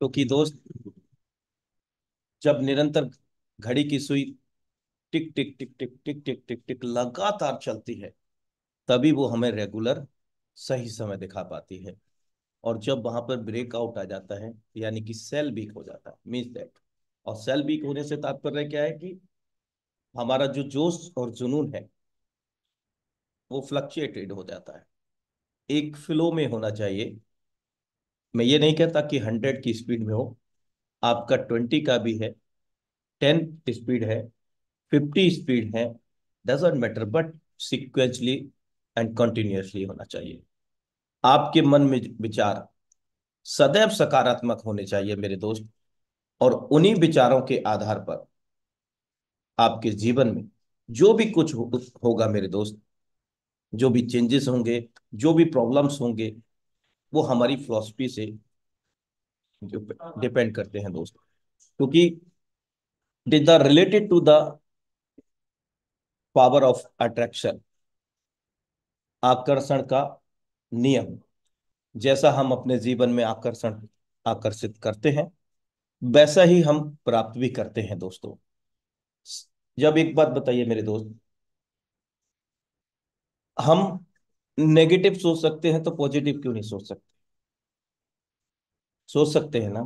क्योंकि दोस्त, जब निरंतर घड़ी की सुई टिक टिक टिक टिक टिक टिक टिक टिक लगातार चलती है, तभी वो हमें रेगुलर सही समय दिखा पाती है। और जब वहां पर ब्रेकआउट आ जाता है, यानी कि सेल वीक हो जाता है, मीन्स दैट, और सेल वीक होने से तात्पर्य क्या है कि हमारा जो जोश और जुनून है वो फ्लक्चुएटेड हो जाता है, एक फ्लो में होना चाहिए। मैं ये नहीं कहता कि 100 की स्पीड में हो, आपका 20 का भी है, 10 स्पीड है, 50 स्पीड है, doesn't matter, but sequentially and continuously होना चाहिए। आपके मन में विचार सदैव सकारात्मक होने चाहिए मेरे दोस्त। और उन्हीं विचारों के आधार पर आपके जीवन में जो भी कुछ होगा मेरे दोस्त, जो भी चेंजेस होंगे, जो भी प्रॉब्लम्स होंगे, वो हमारी फिलॉसफी से डिपेंड करते हैं दोस्त। क्योंकि it is the related to the power of attraction, आकर्षण का नियम। जैसा हम अपने जीवन में आकर्षित करते हैं, वैसा ही हम प्राप्त भी करते हैं दोस्तों। जब एक बात बताइए मेरे दोस्त, हम नेगेटिव सोच सकते हैं तो पॉजिटिव क्यों नहीं सोच सकते? सोच सकते हैं ना।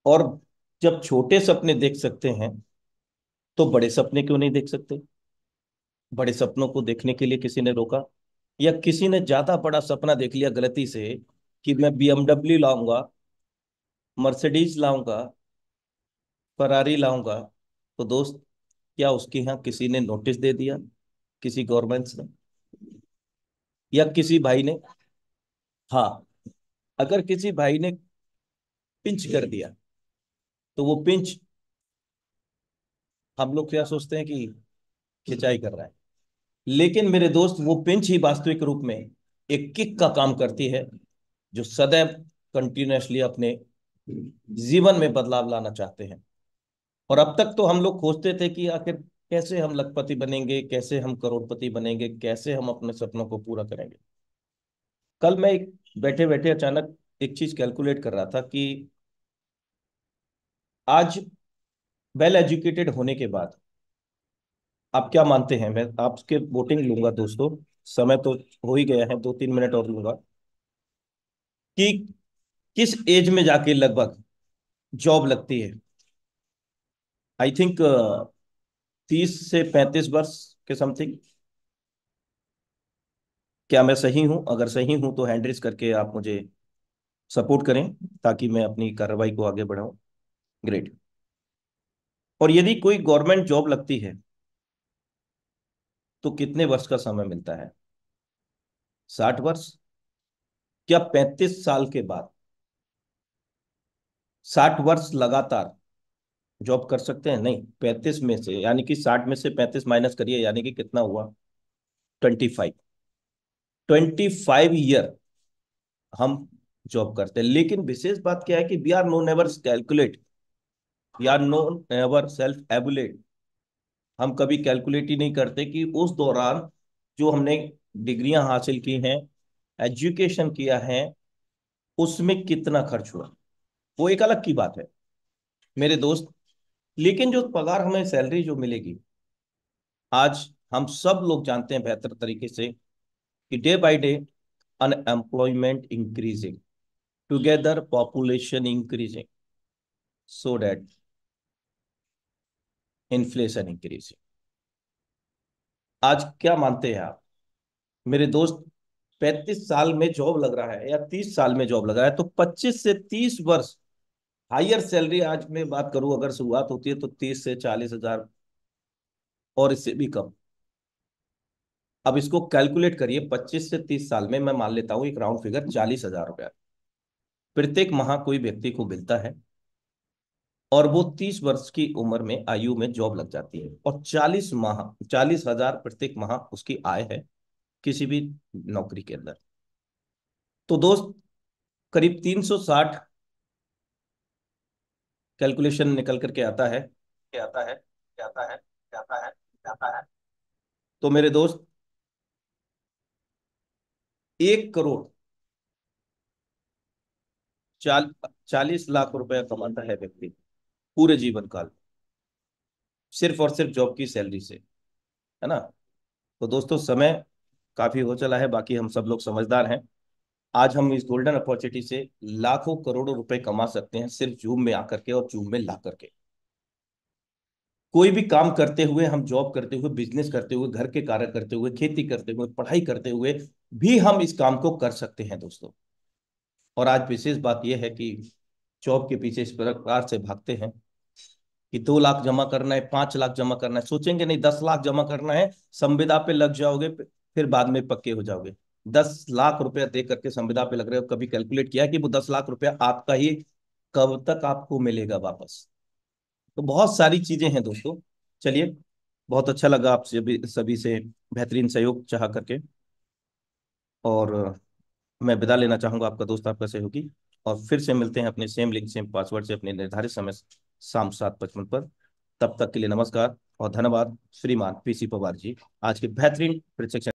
और जब छोटे सपने देख सकते हैं, तो बड़े सपने क्यों नहीं देख सकते? बड़े सपनों को देखने के लिए किसी ने रोका? या किसी ने ज्यादा बड़ा सपना देख लिया गलती से कि मैं BMW लाऊंगा, मर्सिडीज लाऊंगा, फरारी लाऊंगा, तो दोस्त, क्या उसके यहाँ किसी ने नोटिस दे दिया, किसी गवर्नमेंट ने, या किसी भाई ने? हाँ, अगर किसी भाई ने पिंच कर दिया, तो वो पिंच, हम लोग क्या सोचते हैं कि खिंचाई कर रहा है। लेकिन मेरे दोस्त, वो पिंच ही वास्तविक रूप में एक किक का काम करती है, जो सदैव कंटिन्यूअसली अपने जीवन में बदलाव लाना चाहते हैं। और अब तक तो हम लोग खोजते थे कि आखिर कैसे हम लखपति बनेंगे, कैसे हम करोड़पति बनेंगे, कैसे हम अपने सपनों को पूरा करेंगे। कल मैं एक बैठे बैठे अचानक एक चीज कैलकुलेट कर रहा था कि आज वेल एजुकेटेड होने के बाद, आप क्या मानते हैं, मैं आपके वोटिंग लूंगा दोस्तों, समय तो हो ही गया है, 2-3 मिनट और लूंगा, कि किस एज में जाके लगभग जॉब लगती है? आई थिंक 30 से 35 वर्ष के समथिंग। क्या मैं सही हूं? अगर सही हूं तो हैंड रेज करके आप मुझे सपोर्ट करें, ताकि मैं अपनी कार्रवाई को आगे बढ़ाऊं। ग्रेट। और यदि कोई गवर्नमेंट जॉब लगती है, तो कितने वर्ष का समय मिलता है? 60 वर्ष? क्या 35 साल के बाद 60 वर्ष लगातार जॉब कर सकते हैं? नहीं, 35 में से, यानी कि 60 में से 35 माइनस करिए, यानी कि कितना हुआ? 25। 25 ईयर हम जॉब करते हैं। लेकिन विशेष बात क्या है कि we are no never calculate, we are no never self evaluate. हम कभी कैलकुलेट ही नहीं करते कि उस दौरान जो हमने डिग्रियां हासिल की हैं, एजुकेशन किया है, उसमें कितना खर्च हुआ, वो एक अलग की बात है मेरे दोस्त। लेकिन जो पगार हमें सैलरी जो मिलेगी, आज हम सब लोग जानते हैं बेहतर तरीके से कि day by day unemployment increasing, together population increasing, so that inflation increasing. आज क्या मानते हैं आप मेरे दोस्त? 35 साल में जॉब लग रहा है या 30 साल में जॉब लगा है, तो 25 से 30 वर्ष हायर सैलरी, आज मैं बात करूं अगर शुरुआत होती है तो 30 से 40 हजार, और इससे भी कम। अब इसको कैलकुलेट करिए, 25 से 30 साल में मैं मान लेता हूं एक राउंड फिगर 40 हजार रुपया प्रत्येक माह कोई व्यक्ति को मिलता है, और वो 30 वर्ष की उम्र में आयु में जॉब लग जाती है, और 40 माह, 40 हजार प्रत्येक माह उसकी आय है किसी भी नौकरी के अंदर। तो दोस्त करीब 360 कैलकुलेशन निकल करके आता है, क्या आता है, क्या आता है, क्या आता है, क्या आता है। तो मेरे दोस्त 1 करोड़ 40 लाख रुपया कमाता है व्यक्ति पूरे जीवन काल, सिर्फ और सिर्फ जॉब की सैलरी से, है ना। तो दोस्तों समय काफी हो चला है, बाकी हम सब लोग समझदार हैं। आज हम इस गोल्डन अपॉर्चुनिटी से लाखों करोड़ों रुपए कमा सकते हैं सिर्फ जूम में आकर के और जूम में ला करके। कोई भी काम करते हुए, हम जॉब करते हुए, बिजनेस करते हुए, घर के कार्य करते हुए, खेती करते हुए, पढ़ाई करते हुए भी हम इस काम को कर सकते हैं दोस्तों। और आज विशेष बात यह है कि जॉब के पीछे इस प्रकार से भागते हैं कि 2 लाख जमा करना है, 5 लाख जमा करना है, सोचेंगे नहीं 10 लाख जमा करना है, संविदा पे लग जाओगे, फिर बाद में पक्के हो जाओगे। 10 लाख रुपया दे करके संविदा पे लग रहे हो, कभी कैलकुलेट किया कि वो 10 लाख रुपया आपका ही कब तक आपको मिलेगा वापस? तो बहुत सारी चीजें हैं दोस्तों। चलिए, बहुत अच्छा लगा आप सभी सभी से बेहतरीन सहयोग चाह करके, और मैं विदा लेना चाहूंगा, आपका दोस्त, आपका सहयोगी। और फिर से मिलते हैं अपने सेम लिंक सेम पासवर्ड से अपने निर्धारित समय शाम 7:55 पर। तब तक के लिए नमस्कार और धन्यवाद। श्रीमान पीसी पवार जी, आज के बेहतरीन प्रशिक्षण